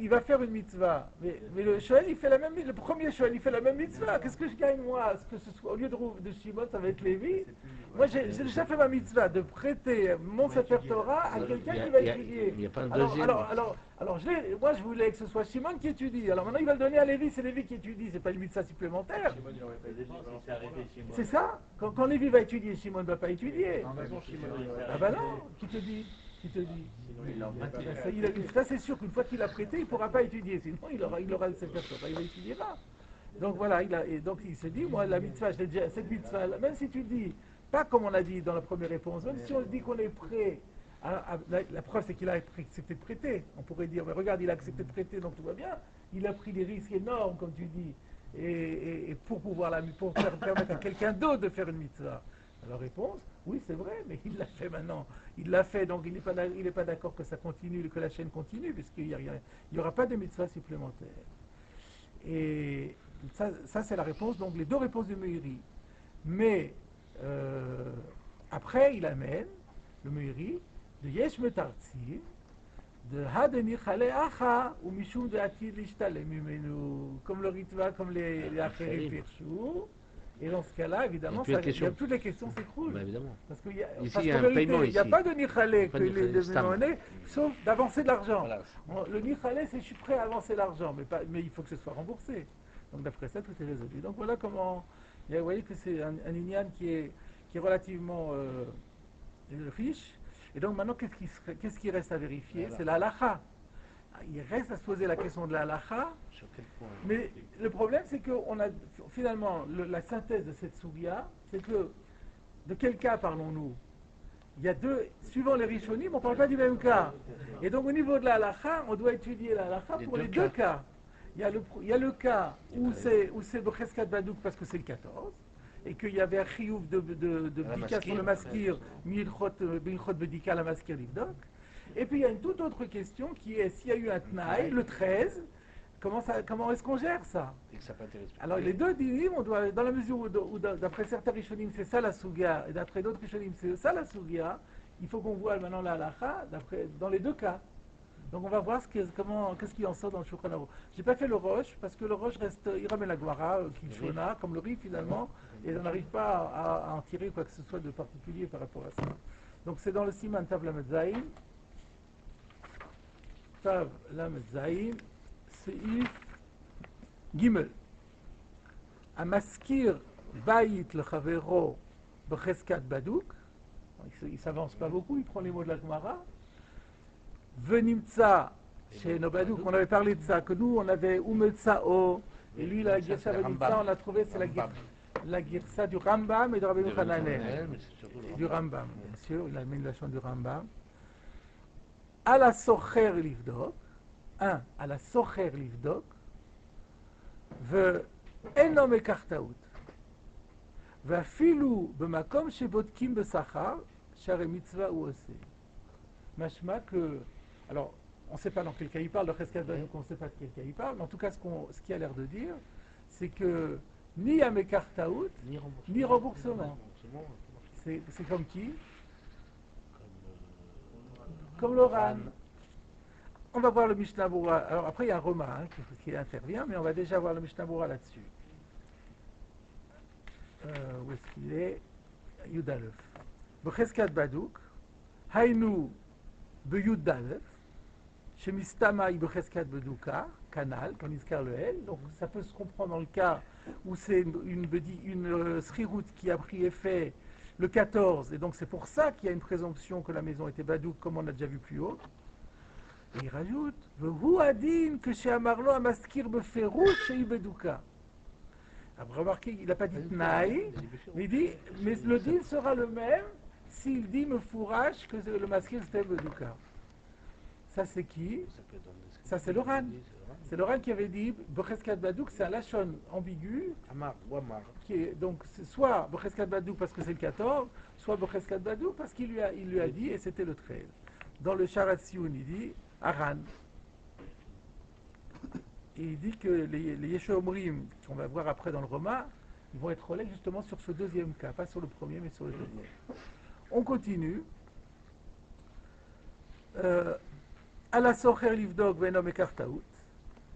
va faire une mitzvah. Mais le shoel, il fait la même mitzvah. Le premier shoel, il fait la même mitzvah. Qu'est-ce que je gagne moi? Au lieu de Shimon, ça va être Lévi. Moi, j'ai déjà fait ma mitzvah de prêter mon Sefer Torah à quelqu'un qui va étudier. Il n'y a pas un deuxième. Alors moi, je voulais que ce soit Shimon qui étudie. Alors maintenant, il va le donner à Lévi. C'est Lévi qui étudie. C'est pas une mitzvah supplémentaire. C'est ça. Quand Lévi va étudier, Shimon ne va pas étudier. Ah bah non. Qui te dit? Ça c'est sûr qu'une fois qu'il a prêté, il ne pourra pas étudier, sinon il aura le Sefer Torah, il étudiera. Donc voilà, donc il se dit, moi la mitzvah, cette mitzvah, même si tu dis, pas comme on a dit dans la première réponse, même si on dit qu'on est prêt, la preuve c'est qu'il a accepté de prêter, on pourrait dire, mais regarde, il a accepté de prêter, donc tout va bien, il a pris des risques énormes, comme tu dis, et pour permettre à quelqu'un d'autre de faire une mitzvah. Alors réponse, oui c'est vrai, mais il l'a fait maintenant. Il l'a fait, donc il n'est pas d'accord que ça continue, que la chaîne continue, puisqu'il n'y aura pas de mitzvah supplémentaire. Et ça c'est la réponse, donc les deux réponses du Meiri. Mais après il amène, le Meiri, de Yesh Metartzi, de Hadeni Chale Acha, ou Mishum de Atid Lishtale Mimenu, comme le Ritva, comme les Acherim Pirchou. Et dans ce cas-là, évidemment, toutes les questions s'écroulent. Bah, évidemment. Parce qu'il y a un paiement ici. Il n'y a pas de Nichalé que les monnaies, sauf d'avancer de l'argent. Voilà. Le Nichalé, c'est je suis prêt à avancer l'argent, mais il faut que ce soit remboursé. Donc d'après ça, tout est résolu. Donc voilà comment. Vous voyez que c'est un Inyan qui est relativement riche. Et donc maintenant, qu'est-ce qui reste à vérifier? C'est la halacha. il reste à se poser la question de la halakha. Sur quel point? Mais le problème, c'est qu'on a finalement la synthèse de cette souria, c'est que de quel cas parlons-nous? Il y a deux, suivant les Rishonim, on ne parle pas du même cas. Et donc au niveau de la halakha, on doit étudier la halakha pour les deux cas. Il y a le cas où c'est Becheskat Badouk parce que c'est le 14, et qu'il y avait un chiyuv de Bdika sur le maskir, Milchot Bedika la maskir Livdok. Et puis il y a une toute autre question qui est s'il y a eu un Tnaï, le 13, comment est-ce qu'on gère ça? Alors les deux dinim, on doit, dans la mesure où d'après certains Rishonim c'est ça la Sugia, et d'après d'autres Rishonim c'est ça la Sugia, il faut qu'on voit maintenant la halakha dans les deux cas. Donc on va voir qu'est-ce qui en sort dans le Shulchan Aruch. J'ai pas fait le Rosh, parce que le Rosh reste Iram et la Guara, Kishona, comme le riz finalement, et on n'arrive pas à en tirer quoi que ce soit de particulier par rapport à ça. Donc c'est dans le Siman Tav Lamed Zayin. Tav Lamed Zayin, Seif Gimel. Amaskir Bayit le Chavero Becheskat Badouk. Il s'avance pas beaucoup, il prend les mots de la Gemara. Venimtsa chez Nobadouk, on avait parlé de ça, que nous on avait Umetzao, et lui la Girsa Venimtsa, on a trouvé c'est la Girsa du Rambam et de Rabbeinu Hananel. Du Rambam, bien sûr, il a mis la chanson du Rambam. À la Socher Livdok, à la Socher Livdok, ואינו מקח טעות ואפילו במקום שבודקים בשכר שהרי מצווה הוא עושה. משמע que, alors on ne sait pas dans quel cas il parle, de Cheskat Badouk on ne sait pas de quel cas il parle, mais en tout cas ce qu'il a l'air de dire c'est que ni à Mekar Taout ni remboursement. C'est comme qui? Comme l'Oran. On va voir le Mishnah Bura. Alors après, il y a un Roma qui intervient, mais on va déjà voir le Mishnah Bura là-dessus. Où est-ce qu'il est? Yudalef. Becheskat Badouk, Hainu Beyudalef, Shemistama Becheskat Badouka, Canal, qu'on iskar le L. Donc ça peut se comprendre dans le cas où c'est une sriroute qui a pris effet le 14, et donc c'est pour ça qu'il y a une présomption que la maison était Badouk, comme on a déjà vu plus haut. Et il rajoute, Vehu adin que chez Amarlo Amaskir Beferouch chez Bedouka. Après, remarquez, il n'a pas dit Tnaï, mais il dit, mais le din sera le même s'il dit me fourrage que le maskir c'était Bedouka. Ça c'est qui? Ça c'est l'Oran. C'est l'Oran qui avait dit Becheskat Badouk, c'est un lachon ambigu. Amar ou Amar. Donc c'est soit Becheskat Badouk parce que c'est le 14, soit Becheskat Badouk parce qu'il lui a dit et c'était le 13. Dans le Sharat Sioun, il dit Aran. Et il dit que les Yeshomrim, qu'on va voir après dans le Roma, ils vont être relais justement sur ce deuxième cas, pas sur le premier, mais sur le deuxième. On continue. À la Socher Livdog, Venom et Kartaout.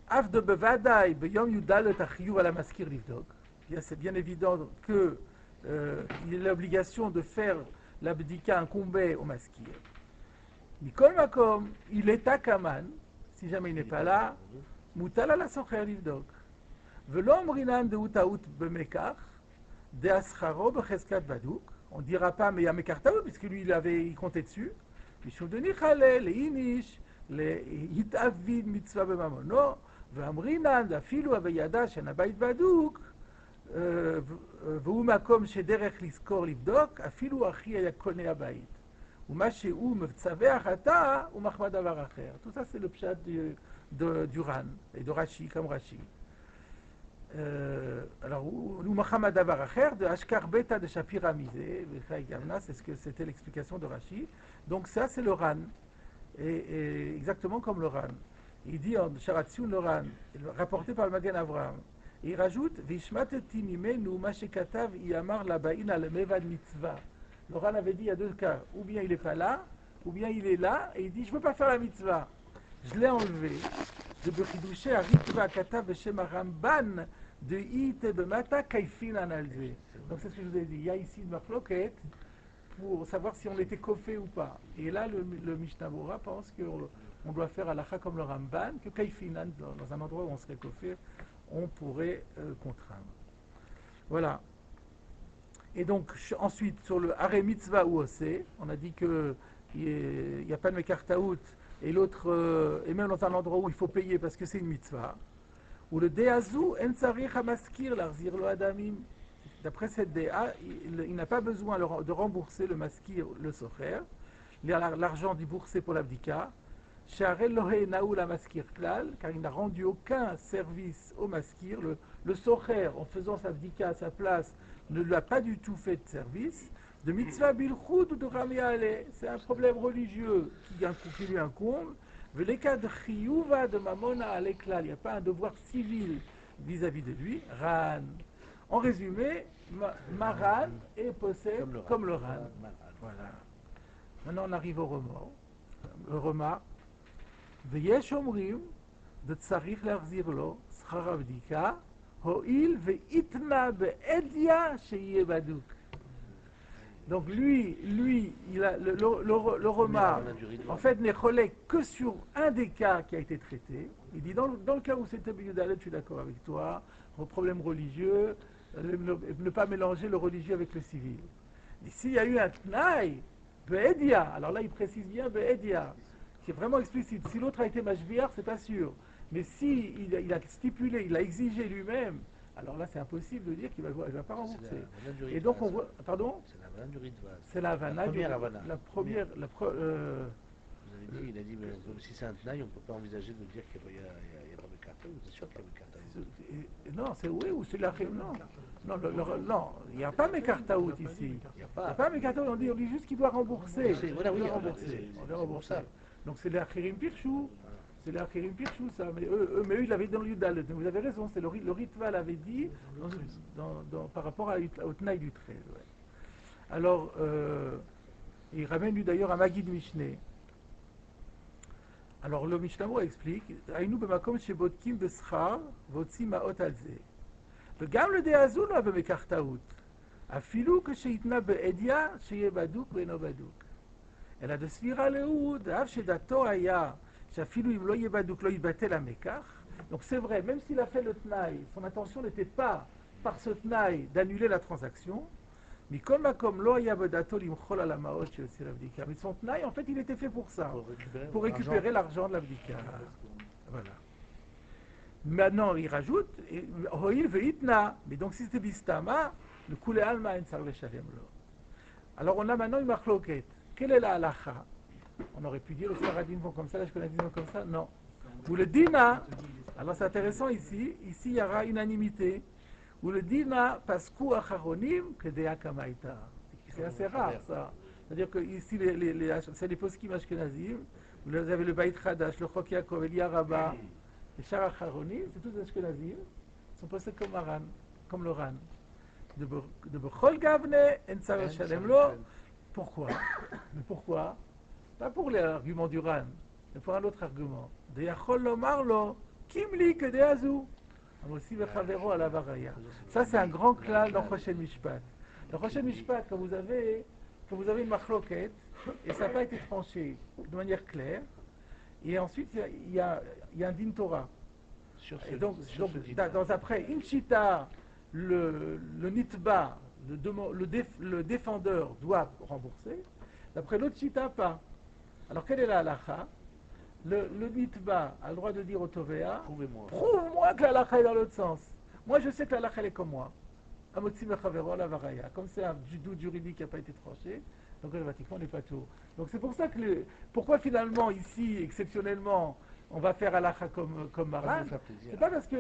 Af de Bevadai, Beyom Yudal et Achiyou à la Maskir Livdog. C'est bien évident qu'il a l'obligation de faire l'abdika incombé au Maskir. Mikol Makom, il est à Kaman, si jamais il n'est pas là, Moutal à la Socher Livdog. Velom Rinan de Utaout Bemekar, de Ascharo Becheskat Badouk. On ne dira pas, mais il y a Mekartaout, puisque lui il comptait dessus. Mishum de Nichale, le Inish, le Hitavid Mitzvah Bemamono, ואמרינן, אפילו הוידע שנבית בדוק, והוא מקום שדרך לזכור לבדוק, אפילו אחי היה קונה הבית. ומה שהוא מצווח אתה, הוא מחמד דבר אחר. Tout ça, c'est le pshat du Ran, et de Rashi, comme Rashi. Alors, הוא מחמד דבר אחר, de Ashkar Beta de Shapira Mizé, c'est ce que c'était l'explication de Rashi. Donc ça, c'est le Ran, et exactement comme le Ran. Il dit en Sharatziun Loran, rapporté par le Magen Avraham, et il rajoute Vishmateti mimenu mashekatav yamar labain al mevad mitzvah. Loran avait dit il y a deux cas, ou bien il n'est pas là, ou bien il est là, et il dit je ne veux pas faire la mitzvah. Je l'ai enlevé. De Bechidouché à Ritva Katav Beshem Ramban de Ite Bemata Kaifin Analze. Donc c'est ce que je vous ai dit. Il y a ici une marloquette pour savoir si on était kofé ou pas. Et là, le Mishnah Bora pense qu'on doit faire halakha comme le Ramban, que Kaifinan, dans un endroit où on serait kofé, on pourrait contraindre. Voilà. Et donc, ensuite, sur le Hare Mitzvah ou Osé, on a dit qu'il n'y a pas de Mekartaout et l'autre, et même dans un endroit où il faut payer parce que c'est une mitzvah, ou le Deazu, en tsarich hamaskir l'arzir lo adamim. D'après cette Déa, il n'a pas besoin de rembourser le maskir, le socher, l'argent déboursé pour l'abdika, car il n'a rendu aucun service au maskir. Le socher, en faisant sa abdika à sa place, ne lui a pas du tout fait de service. De mitzvah bilchud ou de ramiale, c'est un problème religieux qui lui incombe. Les cas de chiyuva de mamona à l'éclat, il n'y a pas un devoir civil vis-à-vis de lui. Ran. En résumé, Maran est possède comme le Ran. Voilà. Maintenant on arrive au remords. Le remords. Veyesh omrim de tsarich להחזיר לו שכר הבדיקה, הואיל ואיתנה בעדיה שיהיה בדוק. Donc lui, il a le remords, en fait, n'est relais que sur un des cas qui a été traité. Il dit, dans le cas où c'était Biyudalet, je suis d'accord avec toi, au problème religieux, ne pas mélanger le religieux avec le civil. Et s'il y a eu un tnaï, be'edia, alors là il précise bien be'edia, qui est vraiment explicite. Si l'autre a été mashviar, c'est pas sûr. Mais si il a stipulé, il a exigé lui-même, alors là c'est impossible de dire qu'il ne va pas rembourser. Et donc on voit, pardon ? C'est la Havana du Ritva. C'est la première. Vous avez dit, il a dit, mais si c'est un tnaï, on ne peut pas envisager de dire qu'il n'y a pas de carton. C'est sûr qu'il y a de carton. Non, c'est oui ou c'est la non. Non, il n'y a pas Mekartaout ici. Il n'y a pas Mekartaout, on dit juste qu'il doit rembourser. Voilà, oui, on doit rembourser. Donc c'est l'Achirim Pirchou. C'est l'Achirim Pirchou, ça. Mais eux, ils l'avaient dans le Yudal. Donc vous avez raison, c'est le Ritva l'avait dit par rapport au Tnaï du 13. Ouais. Alors, il ramène lui d'ailleurs à Magid Mishneh. Alors le Mishnah explique Aïnou b'makom shebodkim b'schar v'otzi ma'ot al zeh. וגם לדעזו לא במקח טעות, אפילו כשהתנה בעדיה שיהיה בדוק ואינו בדוק. אלא דסבירה לאוד, אף שדעתו היה שאפילו אם לא יהיה בדוק לא יתבטל המקח. Donc c'est vrai, même s'il a fait le tnaï, son intention n'était pas par ce tnaï d'annuler la transaction, mais comme lo haya bedato limchol ala maot sheyotzei l'abdika. Mais son tnaï, en fait, il était fait pour ça, pour récupérer l'argent de l'abdika. Voilà. Maintenant, il rajoute, Hoïl ve'itna, mais donc si c'était bistama, le koulé alma en sar leshalem lo. Alors on a maintenant une marloquette. Quelle est la halacha? On aurait pu dire les Sfaradim vont comme ça, les Ashkenazim vont comme ça. Non. Ou le dina, alors c'est intéressant ici il y aura unanimité. Ou le dina pasku acharonim kedea kamaita. C'est assez rare ça. C'est-à-dire que ici c'est les poskim ashkenazim. Vous avez le Beit Chadash, le Chok Yaakov, Elia Rabbah. Les Shar Acharonim, c'est tous les Ashkenazim, sont posés comme Maran, comme le Ran. De Bechol Gavne, En Tzar Shalem Lo. Pourquoi? Mais pourquoi? Pas pour l'argument du Ran, mais pour un autre argument. De Yachol Lomar Lo, Kimli Kedeazu. Amossi Vechavero à la Varaya. Ça, c'est un grand klal dans Choshen Mishpat. Dans Choshen Mishpat, quand vous avez une machloket, et ça n'a pas été tranché de manière claire, et ensuite, il y a un din Torah. Et donc après Inchita, le nitba, le défendeur doit rembourser. D'après l'autre chita, pas. Alors, quelle est la halacha? Le nitba a le droit de dire au Tovea, prouve-moi que la halacha est dans l'autre sens. Moi, je sais que la halacha est comme moi. Amotzi mechavero la varaya. Comme c'est un doute juridique qui n'a pas été tranché, donc automatiquement on n'est pas tout. Donc c'est pour ça que pourquoi finalement ici exceptionnellement on va faire halakha comme Maran. C'est pas parce que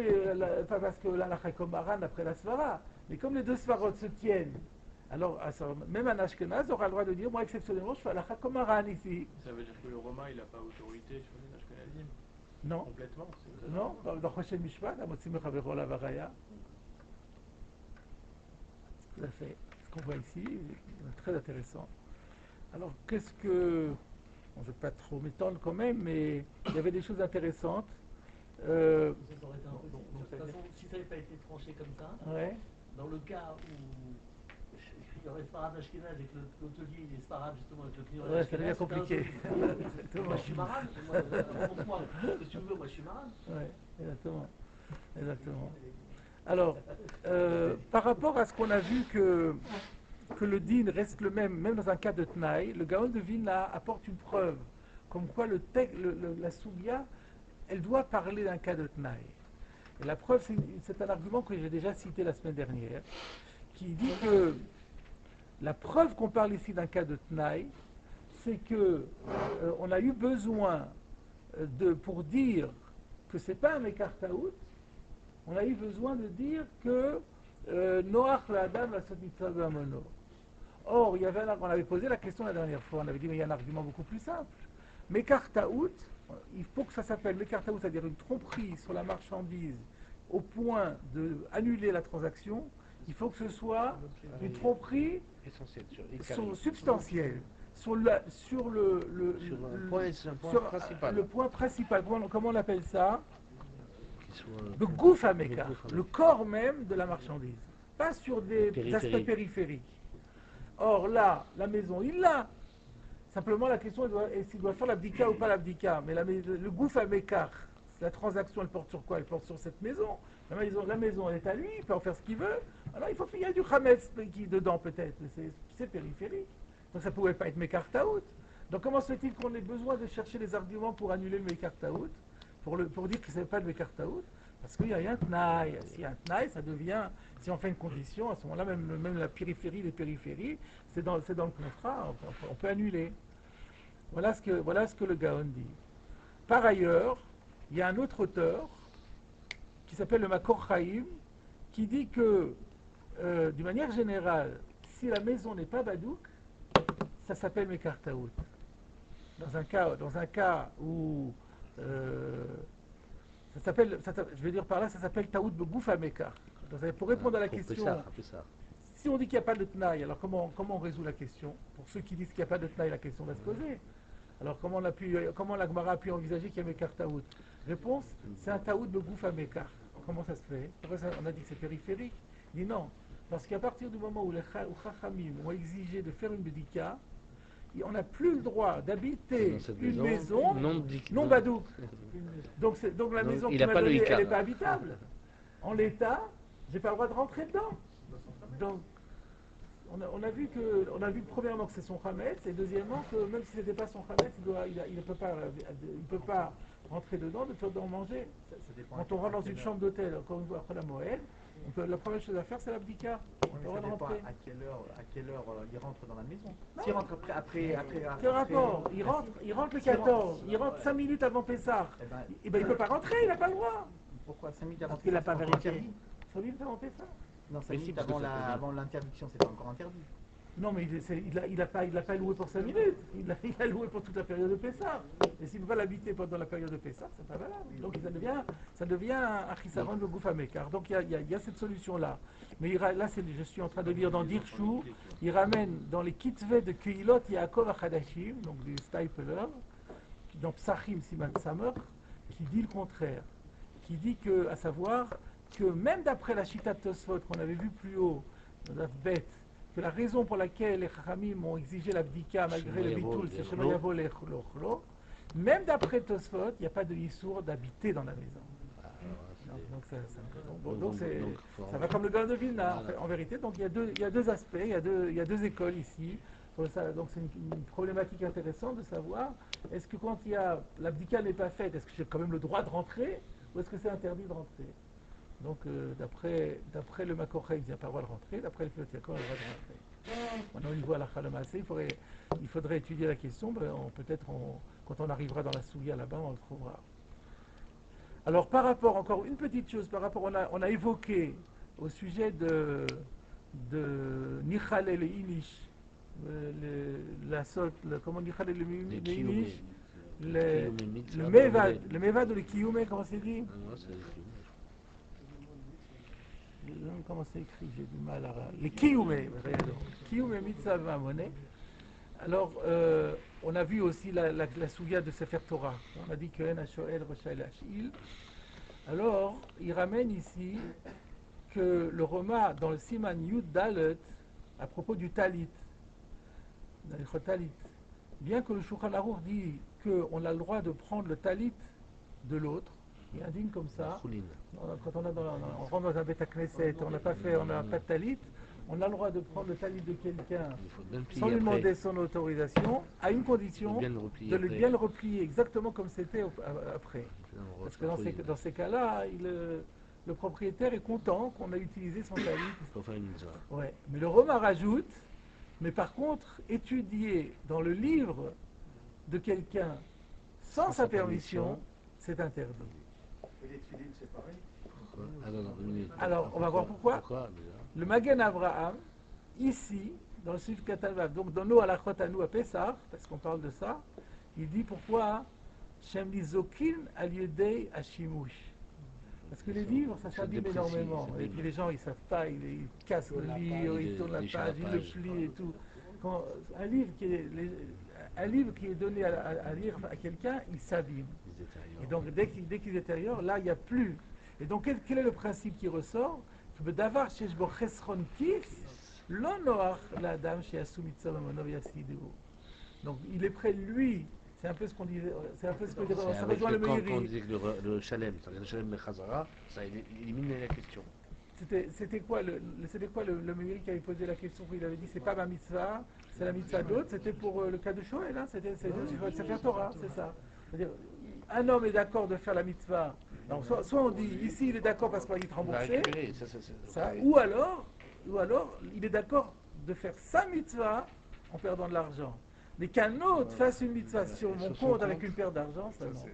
l'halakha est comme Maran après la svara, mais comme les deux svarot se tiennent. Alors même un Ashkenaz aura le droit de dire moi exceptionnellement je fais halakha comme Maran ici. Ça veut dire que le Roma il n'a pas autorité sur les Ashkenazim. Non. Complètement. Non. Dans Choshen Mishpat, Amotzi mechavero la varaya. Tout à fait. Ce qu'on voit ici est très intéressant. Alors, qu'est-ce que... Bon, je ne vais pas trop m'étendre quand même, mais il y avait des choses intéressantes. Ça aurait été un peu... De toute façon, si ça n'avait pas été tranché comme ça, ouais. Dans le cas où il y aurait Sfarad Ashkenaz et que l'hôtelier il est Sfarad justement avec le client Ashkenaz, ça devient compliqué. Moi je suis Maran, moi si tu veux, moi je suis Maran. Oui, exactement. Alors, par rapport à ce qu'on a vu que le din reste le même dans un cas de Tnaï, le Gaon de Vilna apporte une preuve comme quoi la Sougia, elle doit parler d'un cas de Tnaï. Et la preuve, c'est un argument que j'ai déjà cité la semaine dernière, qui dit que la preuve qu'on parle ici d'un cas de Tnaï, c'est que on a eu besoin pour dire que c'est pas un Mekartaout, on a eu besoin de dire que Noach la Adam la Sotitza Mono. Or, on avait posé la question la dernière fois, on avait dit mais il y a un argument beaucoup plus simple. Mekartaout, il faut que ça s'appelle Mekartaout, c'est-à-dire une tromperie sur la marchandise au point d'annuler la transaction. Il faut que ce soit une tromperie substantielle sur le point principal. Comment on appelle ça? Le gouf à Mekar, le corps même de la marchandise, pas sur des aspects périphériques. Or là, la maison, il l'a. Simplement, la question est s'il doit faire l'abdika ou pas l'abdika. Mais le gouf à Mekar, la transaction, elle porte sur quoi? Elle porte sur cette maison. La maison, elle est à lui, il peut en faire ce qu'il veut. Alors, il faut qu'il y ait du Hametz dedans, peut-être. C'est périphérique. Donc, ça ne pouvait pas être Mekartaout. Donc, comment se fait-il qu'on ait besoin de chercher les arguments pour annuler le Mekartaout, pour dire que ce n'est pas le Mekartaout? Parce qu'il y a un Tnaï. S'il y a un Tnaï, ça devient, si on fait une condition, à ce moment-là, même la périphérie, les périphéries, c'est dans le contrat, on peut annuler. Voilà ce que le Gaon dit. Par ailleurs, il y a un autre auteur qui s'appelle le Makor Chaim, qui dit que, d'une manière générale, si la maison n'est pas badouk, ça s'appelle Mekartaout. Dans un cas où je vais dire par là, ça s'appelle Taout Begouf à Mekar. Pour répondre à la question, si on dit qu'il n'y a pas de Tnaï, alors comment on résout la question? Pour ceux qui disent qu'il n'y a pas de Tnaï, la question va se poser. Alors comment la Gemara a pu envisager qu'il y a Mekar Taout? Réponse, c'est un Taout Begouf à Mekar. Comment ça se fait? On a dit que c'est périphérique. Il dit non, parce qu'à partir du moment où les Chachamim ont exigé de faire une bédika, on n'a plus le droit d'habiter une maison non badouk. Donc la maison qui m'a donnée, elle n'est pas habitable. En l'état, j'ai pas le droit de rentrer dedans. Donc, on a vu premièrement que c'est son Hametz, et deuxièmement que même si ce n'était pas son Hametz, il ne peut pas rentrer dedans, de faire d'en manger. Quand on rentre dans une chambre d'hôtel, encore une fois après la Moël, la première chose à faire, c'est l'abdika. Ça dépend à quelle heure il rentre dans la maison. S'il rentre après quel rapport? Il rentre le 14, il rentre 5 minutes avant Pessah. Il ne peut pas rentrer, il n'a pas le droit. Pourquoi 5 minutes avant Parce qu'il n'a pas vérifié. 5 minutes avant Pessah. Non, 5 minutes avant l'interdiction, c'était encore interdit. Non, mais il n'a pas loué pour 5 minutes. Il a loué pour toute la période de Pessah. Et s'il ne peut pas l'habiter pendant la période de Pessah, c'est pas valable. Donc ça devient un chisaron de Gouf Amekar. Donc il y a cette solution-là. Mais là, je suis en train de lire dans Dirshu, il ramène dans les Kitzveh de Kehilot Yaakov Achadashim, donc des Stipler, dans Psachim Siman Samer, qui dit le contraire. Qui dit que, à savoir, que même d'après la Shita Tosfot qu'on avait vu plus haut, dans la bête, que la raison pour laquelle les Chachamim ont exigé l'abdika malgré le bitoul, c'est Shema Yavo Lechlo, même d'après Tosfot, il n'y a pas de Yissour d'habiter dans la maison. Donc ça va comme le Gaon de Vilna, en vérité. Donc il y a deux aspects, il y a deux écoles ici. Donc c'est une problématique intéressante de savoir, est-ce que quand l'abdika n'est pas faite, est-ce que j'ai quand même le droit de rentrer, ou est-ce que c'est interdit de rentrer? Donc, d'après le Makocha, il n'y a pas le droit de rentrer. D'après le Filot Yaakov, il a le droit de rentrer. Maintenant, au niveau à la Chalamassé, il faudrait étudier la question. Peut-être, quand on arrivera dans la Souya là-bas, on le trouvera. Alors, par rapport, encore une petite chose, on a évoqué au sujet de Nichal et le Inish, comment Nichal et le Inish, le Mevad ou le Kiyume, comment c'est dit? Comment c'est écrit? J'ai du mal à... Les Kiyume, Kiyume Mitzvah Mamoné. Alors, on a vu aussi la souya de Sefer Torah. On a dit que En HaShoel Roshael Hashil. Alors, il ramène ici que le Roma, dans le Siman Yud Dalet, à propos du Talit, dans le Talit, bien que le Shulchan Aruch dit qu'on a le droit de prendre le Talit de l'autre, il indigne comme ça. Quand on rentre dans un Beth Knesset, on n'a pas de talit, on a le droit de prendre le talit de quelqu'un Il faut bien le plier sans lui après. demander son autorisation, à une condition Bien le replier de après. bien le replier exactement comme c'était après. On Parce que retrouve dans ces cas-là, le propriétaire est content qu'on a utilisé son talit. pour faire une mitzvah. Ouais. Mais le Roma rajoute, mais par contre, étudier dans le livre de quelqu'un sans sa permission, c'est interdit. Et les tefilines, c'est pareil? Ah non, 2 minutes. Alors, on va voir pourquoi. Pourquoi déjà? Le Magen Abraham, ici, dans le Sif Katalvav, donc dans nos halachot à nous à Pessah, parce qu'on parle de ça, il dit pourquoi Shem Lizokin al Yedei Hashimush. Parce que les livres, ça s'abîme énormément. Et puis les gens, ils ne savent pas, ils cassent le livre, ils tournent la page, ils le plient et tout. Un livre qui est donné à lire à quelqu'un, il s'abîme. Et donc, dès qu'il détériore, là, il n'y a plus. Et donc, quel est le principe qui ressort? Davar sheshbo chesron kis, lo noach l'adam she'asu mitzvah mamono v'yasideu. Donc, il est près de lui. C'est un peu ce qu'on disait. C'est un peu ce que ça rejoint le Quand on Meiri. disait que le Shalem, c'est-à-dire le Shalem Bechazara, ça élimine la question. C'était quoi le Meiri qui avait posé la question? Il avait dit c'est pas ma mitzvah, c'est la mitzvah d'autre. C'était pour le cas de Shoël, hein, c'est faire Torah, c'est ça. C'est-à-dire, un homme est d'accord de faire la mitzvah. Donc, soit on dit ici il est d'accord parce qu'il va être remboursé, ou alors il est d'accord de faire sa mitzvah en perdant de l'argent. Mais qu'un autre fasse une mitzvah sur mon compte avec une perte d'argent, ça non.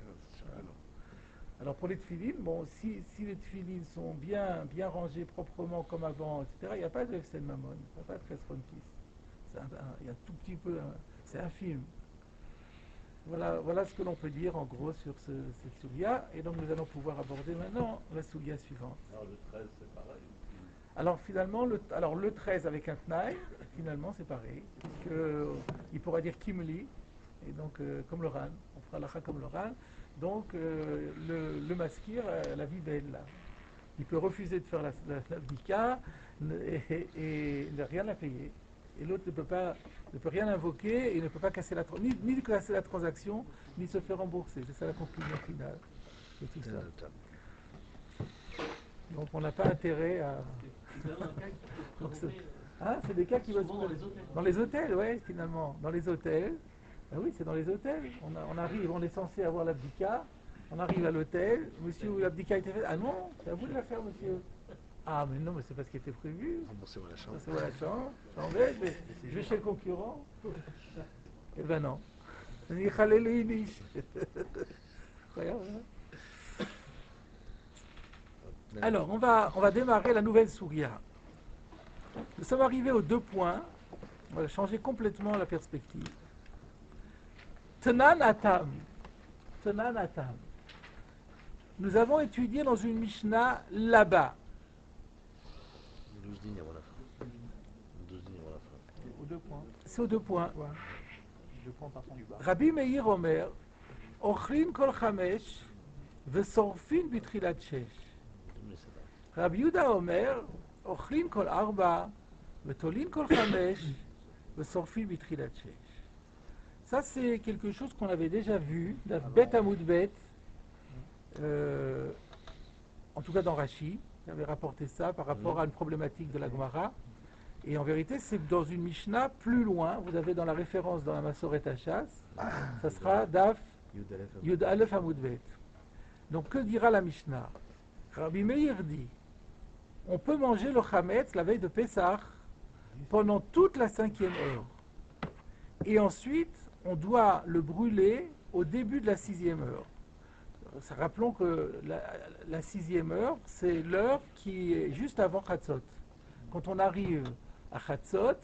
Alors pour les tefilines, bon, si les tefilines sont bien rangées proprement comme avant, etc., il n'y a pas de Efsen Mammon, il n'y a pas de Chesron Kis. Il y a tout petit peu, c'est infime. Voilà ce que l'on peut dire en gros sur cette soulia. Et donc nous allons pouvoir aborder maintenant la soulia suivante. Alors le 13, c'est pareil. Alors finalement, le 13 avec un tnaï, finalement c'est pareil. Il pourra dire Kimli, et donc comme le Ran, on fera l'akha comme le Ran. Donc le maskir, la vie belle là. Il peut refuser de faire la bdika et ne rien la payer. Et l'autre ne peut rien invoquer et ne peut pas casser ni casser la transaction, ni se faire rembourser. C'est ça la conclusion finale de tout ça. Donc on n'a pas intérêt à... c'est des cas qui vont dans les hôtels, ouais, finalement. Dans les hôtels. Ben oui, c'est dans les hôtels. On arrive, on est censé avoir l'abdika. On arrive à l'hôtel. Monsieur, l'abdika a été fait. Ah non, c'est à vous de la faire, monsieur. Ah, mais non, mais c'est pas ce qui était prévu. Remboursez-moi la chambre. Remboursez-moi la chambre. J'embête, mais je vais chez le concurrent. Eh ben non. Alors, on va démarrer la nouvelle Souria. Nous sommes arrivés aux 2 points. On va changer complètement la perspective. Tenan Atam. Tenan Atam. Nous avons étudié dans une Mishnah là-bas. 12 lignes avant la fin. 12 lignes avant la fin. Aux 2 points. C'est aux 2 points. 2 points partant du bas. Rabbi Meir Omer, Ochlin kol chamesh, vesorfin bitrilat shesh. Rabbi Yuda Omer, Ochlin kol arba, vetolin kol chamesh, vesorfin bitrilat shesh. Ça, c'est quelque chose qu'on avait déjà vu, la Bet Amoud Bet, en tout cas dans Rashi, qui avait rapporté ça par rapport à une problématique de la Gemara. Et en vérité, c'est dans une Mishnah plus loin, vous avez dans la référence dans la Masoret Hachas, ça sera Daf Yud Aleph Amoud Bet. Donc que dira la Mishnah? Rabbi Meir dit, on peut manger le Chametz la veille de Pessah pendant toute la 5e heure. Et ensuite, on doit le brûler au début de la 6e heure. Rappelons que la 6e heure, c'est l'heure qui est juste avant Chatzot. Quand on arrive à Chatzot,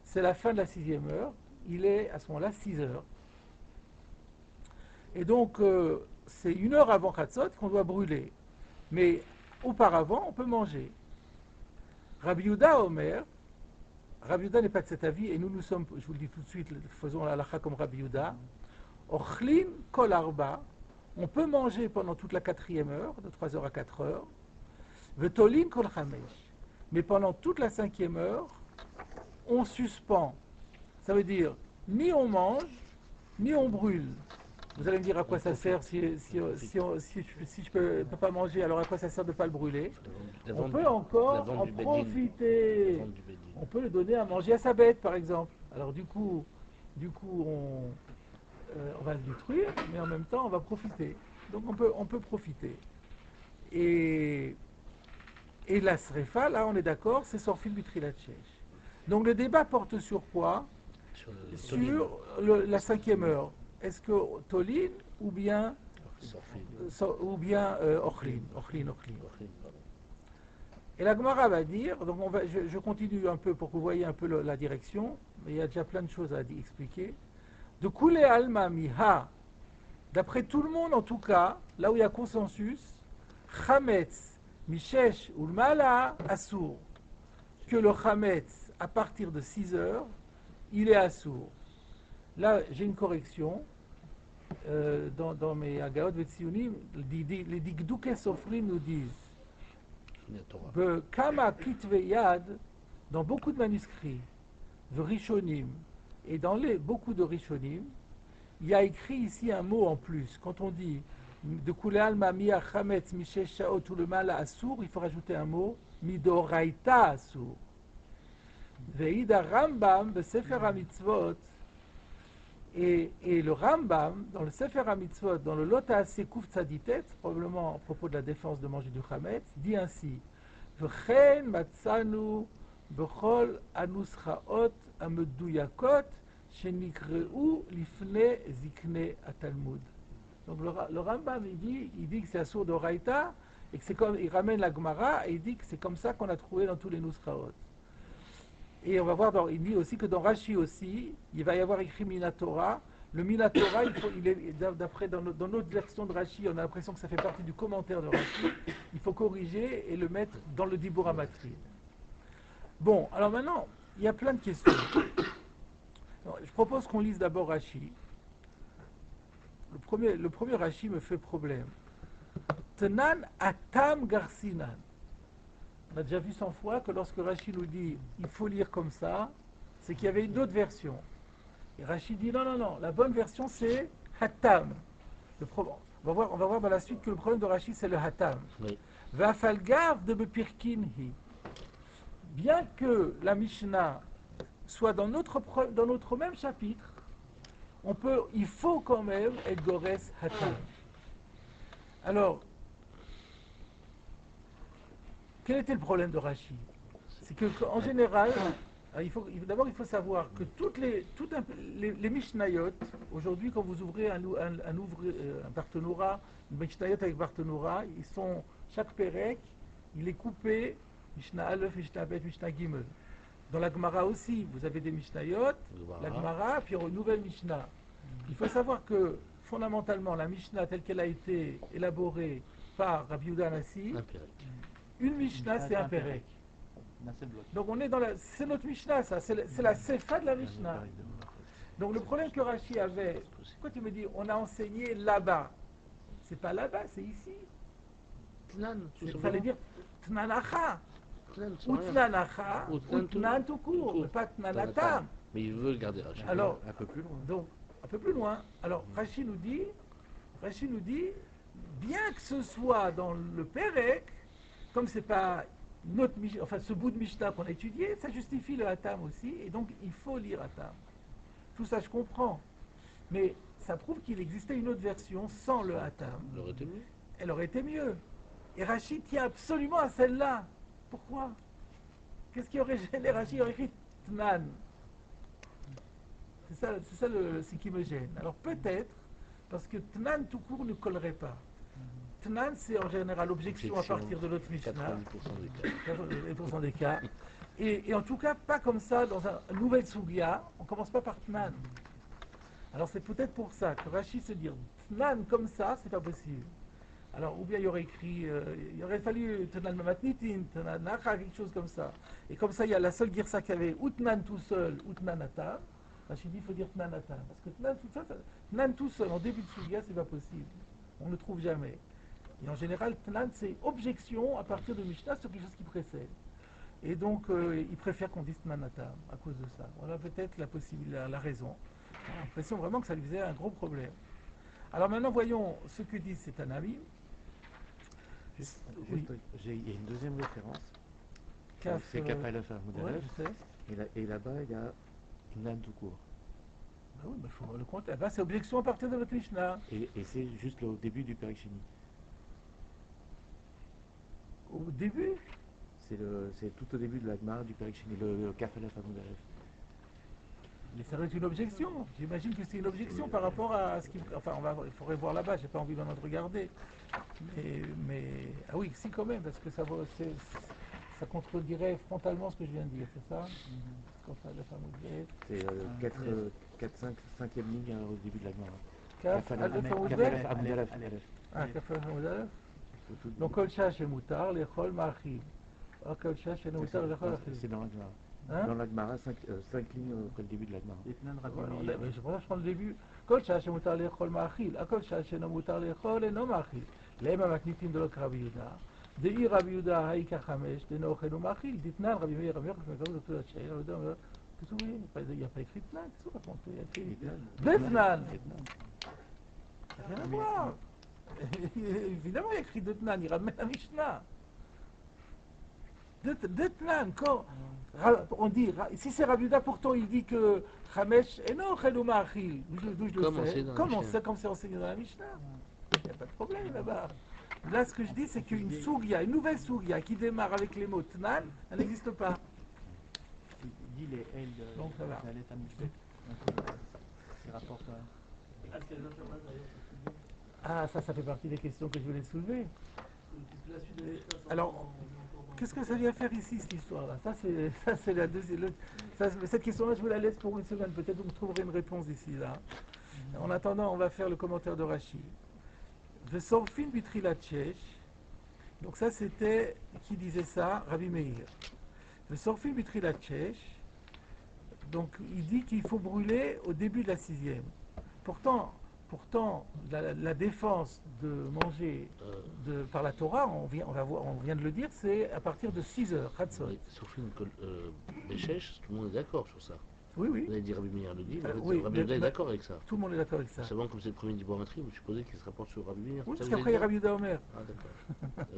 c'est la fin de la 6e heure. Il est à ce moment-là 6 heures. Et donc, c'est 1 heure avant Chatzot qu'on doit brûler. Mais auparavant, on peut manger. Rabbi Yuda Omer, Rabbi Yuda n'est pas de cet avis, et nous sommes, je vous le dis tout de suite, faisons la halakha comme Rabbi Yuda. Ochlin kol arba, on peut manger pendant toute la 4e heure, de 3h à 4h. Vetolin kol chamesh, mais pendant toute la 5e heure, on suspend. Ça veut dire, ni on mange, ni on brûle. Vous allez me dire à quoi ça sert si je peux pas manger, alors à quoi ça sert de ne pas le brûler? On peut encore en profiter. On peut le donner à manger à sa bête, par exemple. Alors du coup on va le détruire, mais en même temps on va profiter. Donc on peut profiter. Et la srefa, là on est d'accord, c'est sorfil du trilatchèche. Donc le débat porte sur quoi? Sur la 5e heure. Est-ce que Tolin ou bien Ochlin. Et la Gemara va dire, donc je continue un peu pour que vous voyez un peu la direction, mais il y a déjà plein de choses à expliquer. De Koulé Alma Miha, d'après tout le monde en tout cas, là où il y a consensus, Chametz, Mishesh ou Mala Assour, que le Chametz, à partir de 6 heures, il est Assour. Là, j'ai une correction. Dans mes Agaot Vetsionim, les Digdouke Sofrim nous disent Kama Kitve Yad, dans beaucoup de manuscrits, de Rishonim, et dans beaucoup de Rishonim, il y a écrit ici un mot en plus. Quand on dit de Kuleal Mamia Chametz Mishesh Shaot ou le Mal Assour, il faut rajouter un mot Midoraita Assour. Veida Rambam, de Sefer HaMitzvot. Et le Rambam, dans le Sefer HaMitzvot, dans le Lota Sekuf Tzaditet, probablement à propos de la défense de manger du Chametz, dit ainsi V'chen matzanu b'chol anuschaot ameduyakot shenikreu lifne zikne atalmud. Donc le Rambam, il dit que c'est Assour d'Oraïta, et que c'est comme, il ramène la Gemara, et il dit que c'est comme ça qu'on a trouvé dans tous les Nuschaot. Et on va voir, il dit aussi que dans Rashi aussi, il va y avoir écrit Minatora. Le Minatora, d'après dans notre version de Rashi, on a l'impression que ça fait partie du commentaire de Rashi. Il faut corriger et le mettre dans le Dibur HaMatrid. Bon, alors maintenant, il y a plein de questions. Alors, je propose qu'on lise d'abord Rashi. Le premier Rashi me fait problème. Tenan atam garsinan. On a déjà vu 100 fois que lorsque Rashi nous dit il faut lire comme ça, c'est qu'il y avait une autre version. Et Rashi dit non, la bonne version c'est Hatam. On va voir dans la suite que le problème de Rashi c'est le Hatam. Vafalgav de Bepirkinhi. Bien que la Mishnah soit dans notre même chapitre, il faut quand même être Gores Hatam. Alors, quel était le problème de Rashi? C'est qu'en général, d'abord il faut savoir que toutes les Mishnayot, aujourd'hui quand vous ouvrez un Barthénoura, une Mishnayot avec Barthénoura, chaque Pérec, il est coupé, Mishnah Aleph, Mishnah Bet, Mishnah Gimel. Dans la Gemara aussi, vous avez des Mishnayot, la Gemara, puis une nouvelle Mishnah. Il faut savoir que fondamentalement, la Mishnah telle qu'elle a été élaborée par Rabbi Yehuda Hanassi, une Mishnah, c'est un Pérec. Donc c'est notre Mishnah, ça, c'est la Sefa de la Mishnah. Donc le problème que Rashi avait, pourquoi tu me dis, on a enseigné là-bas? C'est pas là-bas, c'est ici. Il fallait dire Tnanacha. Ou Tnanacha, ou Tnan tout court, mais pas Tnanatam. Mais il veut garder Rashi. Alors, un peu plus loin. Donc, un peu plus loin. Alors, Rashi nous dit, bien que ce soit dans le Pérec, comme c'est pas ce bout de Mishnah qu'on a étudié, ça justifie le Hatam aussi, et donc il faut lire Hatam. Tout ça je comprends, mais ça prouve qu'il existait une autre version sans le Hatam. Elle aurait été mieux. Et Rashi tient absolument à celle-là. Pourquoi? Qu'est-ce qui aurait gêné Rashi? Il aurait écrit Tnan. C'est ça ce qui me gêne. Alors peut-être, parce que Tnan tout court ne collerait pas. Tnan, c'est en général l'objection à partir de notre Mishnah. 90% des cas. Et en tout cas, pas comme ça, dans un nouvel Sugya, on ne commence pas par Tnan. Alors c'est peut-être pour ça que Rashi se dit Tnan comme ça, c'est pas possible. Alors, ou bien il aurait fallu Tnan Mamatnitin, Tnan Nacha, quelque chose comme ça. Et comme ça, il y a la seule girsa qu'il y avait, ou Tnan tout seul, ou Tnan Atam. Rashi dit il faut dire Tnan Atam. Parce que Tnan tout seul, en début de Sugya, c'est pas possible. On ne le trouve jamais. Et en général, Tnan, c'est objection à partir de Mishnah sur quelque chose qui précède. Et donc, il préfère qu'on dise Tnanatam à cause de ça. Voilà peut-être la raison. J'ai l'impression vraiment que ça lui faisait un gros problème. Alors maintenant, voyons ce que dit cet ami. Il y a une deuxième référence. C'est Kapalef Hamoud ouais, Aleph. je sais. Et là-bas, il y a une lame tout court. Ben oui, il faut voir le compte. Eh ben, c'est objection à partir de votre Mishnah. Et c'est juste au début du Perek Sheni. Au début? C'est tout au début de la Gemara du Perek Sheni, le Kapalef Hamoud Aleph. Mais ça doit être une objection. J'imagine que c'est une objection par rapport à ce qui... Enfin, il faudrait voir là-bas, j'ai pas envie d'en regarder. Mais... Ah oui, si quand même, parce que ça contredirait frontalement ce que je viens de dire, c'est ça? C'est 5e ligne au début de la Gemara. Kapalef Hamoud Aleph. Ah, Kapalef Hamoud Aleph. Donc, Kol Shash et Moutar, l'Echol Ma'achil. Kol Shash et Moutar, l'Echol Ma'achil. C'est dans la Gemara. Hein? Dans la Gemara, 5 lignes après le début de la Gemara. Je prends le début. Kol Shash et Moutar, l'Echol Ma'achil. Kol Shash et Moutar, l'Echol et non Ma'achil. Lema Maknitim de l'Ok Rabbi Yuda. De'i Rabbi Yuda, Haïka Chamesh, de Nochenu Ma'achil. Ditnan, Rabbi Meir, Rabbi Meir, Rabbi Meir, Rabbi Meir, Rabbi Meir, qu'est-ce que vous voulez? Il n'y a pas écrit Tnan, qu'est-ce que vous racontez? Il y a écrit Detnan. Rien à voir. Évidemment, il y a écrit Detnan, il ramène la Mishnah. Detnan, quand on dit, si c'est Rabbi Yuda, pourtant il dit que Chamesh et non Chelouma Achil, d'où je le sais. Comment c'est comme c'est enseigné dans la Mishnah? Il n'y a pas de problème là-bas. Là, ce que je dis, c'est qu'une sougya, une nouvelle sougya qui démarre avec les mots Tnan, elle n'existe pas. Il dit les L de donc ça va. Ah, ça fait partie des questions que je voulais soulever. Alors, qu'est-ce que ça vient faire ici, cette histoire-là? Ça, c'est la deuxième. Cette question-là, je vous la laisse pour une semaine. Peut-être que vous trouverez une réponse ici, là. En attendant, on va faire le commentaire de Rashi. Vesorfin bitrilat shesh. Donc ça, c'était... Qui disait ça? Rabbi Meir. Vesorfin bitrilat shesh. Donc, il dit qu'il faut brûler au début de la 6e. Pourtant, la défense de manger par la Torah, on vient de le dire, c'est à partir de 6 heures. Sauf une Béchèche, tout le monde est d'accord sur ça. Oui, oui. Vous avez dit Rabbi Meir le dit, oui, Rabbi Yehuda est d'accord avec ça. Tout le monde est d'accord avec ça. Savant comme c'est le premier d'Iboramatrie, vous supposez qu'il se rapporte sur Rabbi Meir. Oui, parce qu'après il y a Rabbi Yehuda Omer. Ah d'accord.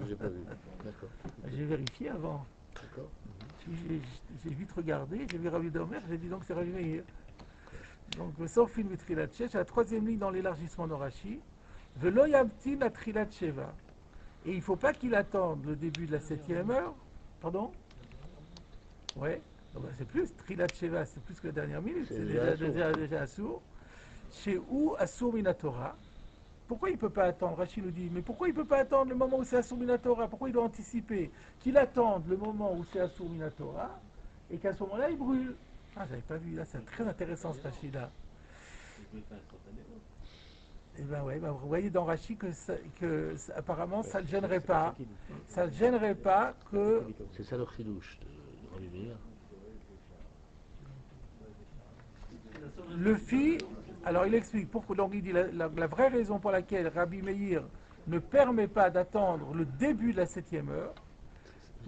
J'ai pas vu. D'accord. J'ai vérifié avant. D'accord. J'ai vite regardé, j'ai vu Rabbi Yehuda Omer, j'ai dit donc c'est Rabbi Meir. Donc, sauf une Trilat Shesh, à la 3e ligne dans l'élargissement d'Orashi, Velo Yamtin à Trilat Sheva. Et il ne faut pas qu'il attende le début de la 7e heure. Pardon? Ouais, c'est plus, Trilat Sheva, c'est plus que la dernière minute, c'est déjà Assour. Chez où Assour Minatora. Pourquoi il ne peut pas attendre? Rashi nous dit, mais pourquoi il ne peut pas attendre le moment où c'est Assour Minatora? Pourquoi il doit anticiper? Qu'il attende le moment où c'est Assour Minatora et qu'à ce moment-là, il brûle. Ah, j'avais pas vu, là, c'est très intéressant ce Rashi-là. Et ben ouais, vous voyez dans Rashi que apparemment ça ne gênerait pas. Ça ne gênerait pas que. C'est ça le chidouche de Rabbi Meir. Le fi, alors il explique pourquoi. Donc il dit la vraie raison pour laquelle Rabbi Meir ne permet pas d'attendre le début de la 7e heure,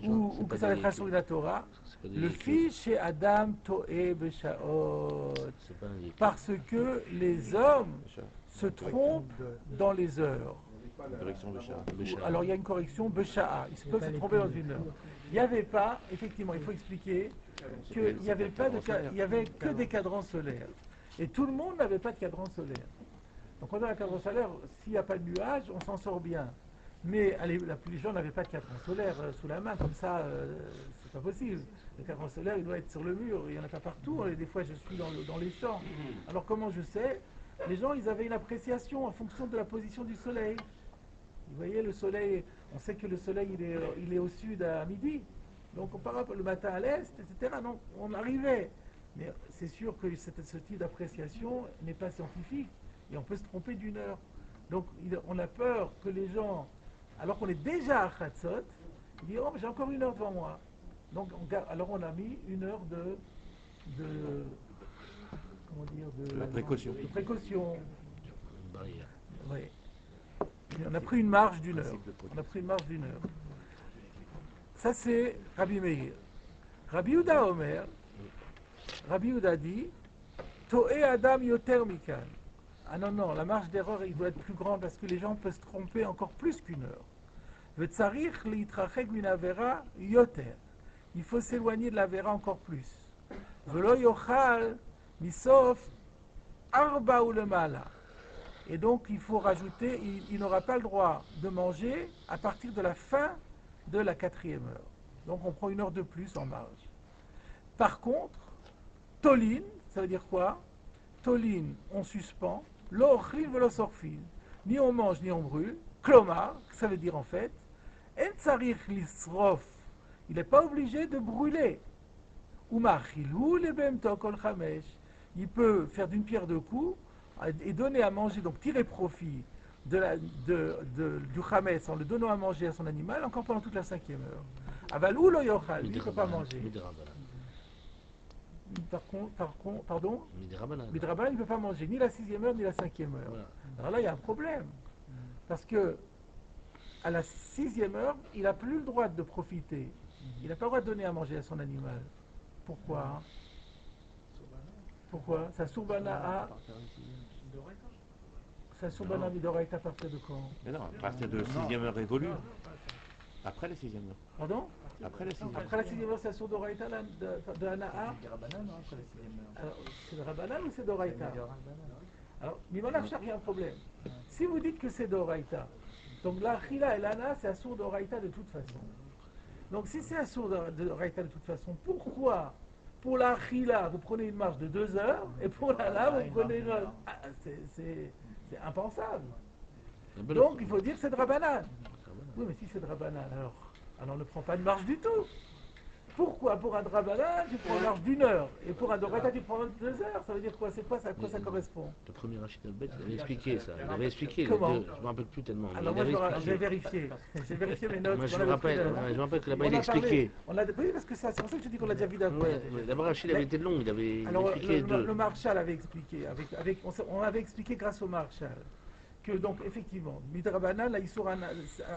ou que ça va être sur la Torah. Le fi chez Adam To'e Beshaot. Parce que les hommes se trompent dans les heures. Alors il y a une correction, Besha'a. Ils peuvent se tromper dans une heure. Il n'y avait pas, effectivement, il faut expliquer qu'il n'y avait pas il y avait que des cadrans solaires. Et tout le monde n'avait pas de cadran solaire. Donc quand on a un cadran solaire, s'il n'y a pas de nuages, on s'en sort bien. Mais les gens n'avaient pas de cadran solaire sous la main, comme ça, c'est pas possible. Le cadran solaire, il doit être sur le mur, il n'y en a pas partout. Et des fois, je suis dans les champs. Alors comment je sais? Les gens, ils avaient une appréciation en fonction de la position du soleil. Vous voyez, le soleil, on sait que le soleil, il est au sud à midi. Donc, on part le matin à l'est, etc. Donc, on arrivait. Mais c'est sûr que ce type d'appréciation n'est pas scientifique. Et on peut se tromper d'une heure. Donc, on a peur que les gens, alors qu'on est déjà à Chatzot, ils disent, oh, j'ai encore une heure devant moi. Donc, alors on a mis une heure de précaution. Une barrière. Oui. On a pris une marge d'une heure. Ça, c'est Rabbi Meir. Rabbi Yehuda Omer, Rabbi Yehuda dit, To'e Adam yoter mikan. Ah non, la marge d'erreur, il doit être plus grand parce que les gens peuvent se tromper encore plus qu'une heure. V'tzarich litrachek min avera yoter. Il faut s'éloigner de la vera encore plus. V'lo yochal misof arba ou le mala. Et donc il faut rajouter, il n'aura pas le droit de manger à partir de la fin de la 4e heure. Donc on prend une heure de plus en marge. Par contre, tolin, ça veut dire quoi? Tolin, on suspend. L'orchil velo sorfil. Ni on mange ni on brûle. Klomar, ça veut dire en fait, en tsarich lisrof. Il n'est pas obligé de brûler. Umachilou le bemto kol chamesh. Il peut faire d'une pierre deux coups et donner à manger, donc tirer profit du chametz en le donnant à manger à son animal encore pendant toute la 5e heure. Avalou lo yochal, il ne peut pas manger. Pardon Midrabanan, il ne peut pas manger ni la 6e heure ni la 5e heure. Voilà. Alors là, il y a un problème. Parce que à la 6e heure, il n'a plus le droit de profiter. Il n'a pas le droit de donner à manger à son animal. Pourquoi? Pourquoi? Sa sourbana a... Sa sourbana midoraita à partir de quand? Mais non, à partir de 6e heure évolue. Après la 6e heure. Pardon? Après la 6e heure. Après la 6e heure, c'est la sourdoraita de Hana'a. Alors, c'est de Rabbanan ou c'est d'Oraita? Alors, Mimonachar, il y a un problème. Si vous dites que c'est d'Oraita, donc la Achila et l'Ana, c'est un sourd d'Oraita de toute façon. Donc si c'est un sourd d'Oraita de toute façon, pourquoi pour la Achila, vous prenez une marche de 2 heures, et pour l'Ana, vous prenez une... c'est impensable. Donc il faut dire que c'est de Rabbanan. Oui, mais si c'est de Rabbanan, alors ne prends pas de marche du tout. Pourquoi? Pour un Drabanan, tu prends une marche d'1 heure, et pour un Doraita, tu prends 2 heures. Ça veut dire quoi? C'est quoi ça? À quoi ça correspond? Le premier Rachid Albet, il avait expliqué ça. Il avait expliqué. Comment? Je ne me rappelle plus tellement. Alors moi, j'ai vérifié. J'ai vérifié mes notes. Moi, je me rappelle que là-bas, il expliquait. Oui, parce que c'est pour ça que je dis qu'on l'a déjà vu d'abord. D'abord, Rachid avait été long. Il avait expliqué le Marshal avait expliqué. On avait expliqué grâce au Marshal que donc effectivement, Midrabanan, là, Issour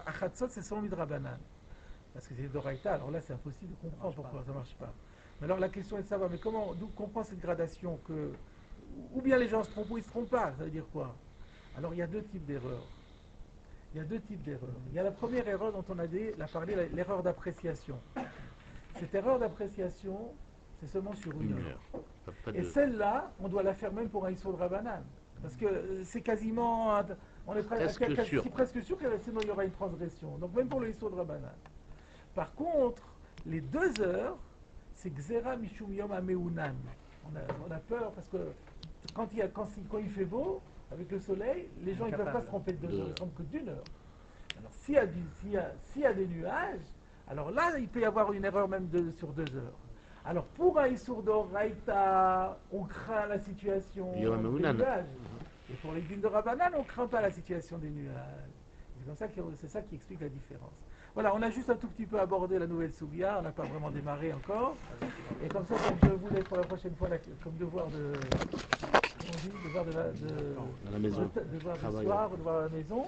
Achatzot, c'est selon Midrabanan. Parce que c'est d'Oraïta, alors là c'est impossible de comprendre pourquoi ça ne marche pas. Mais alors la question est de savoir, mais d'où comprend cette gradation que, ou bien les gens se trompent ou ils ne se trompent pas, ça veut dire quoi? Alors il y a 2 types d'erreurs. Il y a la première erreur dont on a parlé, l'erreur d'appréciation. Cette erreur d'appréciation, c'est seulement sur une heure. Et celle-là, on doit la faire même pour un Issour de Rabbanan. Parce que c'est quasiment, on est presque sûr que sinon il y aura une transgression. Donc même pour le Issour de Rabbanan. Par contre, les 2 heures, c'est Xera Mishum Yom Ameunan. On a peur parce que quand il fait beau, avec le soleil, les gens ne peuvent pas se tromper de 2 heures, ils ne se trompent que d'1 heure. Alors s'il y a des nuages, alors là, il peut y avoir une erreur même sur 2 heures. Alors pour un Issour d'Oraïta, on craint la situation des nuages. Et pour les vignes de Rabbanan, on ne craint pas la situation des nuages. C'est ça qui explique la différence. Voilà, on a juste un tout petit peu abordé la nouvelle Sougia, on n'a pas vraiment démarré encore. Et comme ça, donc, je vous laisse pour la prochaine fois comme devoir de la maison. Devoir du soir, devoir à la maison.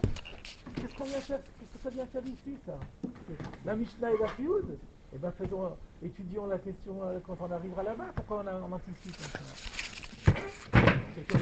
Qu'est-ce qu'on vient faire? Qu'est-ce que ça vient faire ici, ça? La Mishnah et la Fioud? Eh bien, étudions la question quand on arrivera là-bas. Pourquoi on anticipe comme ça? C'est comme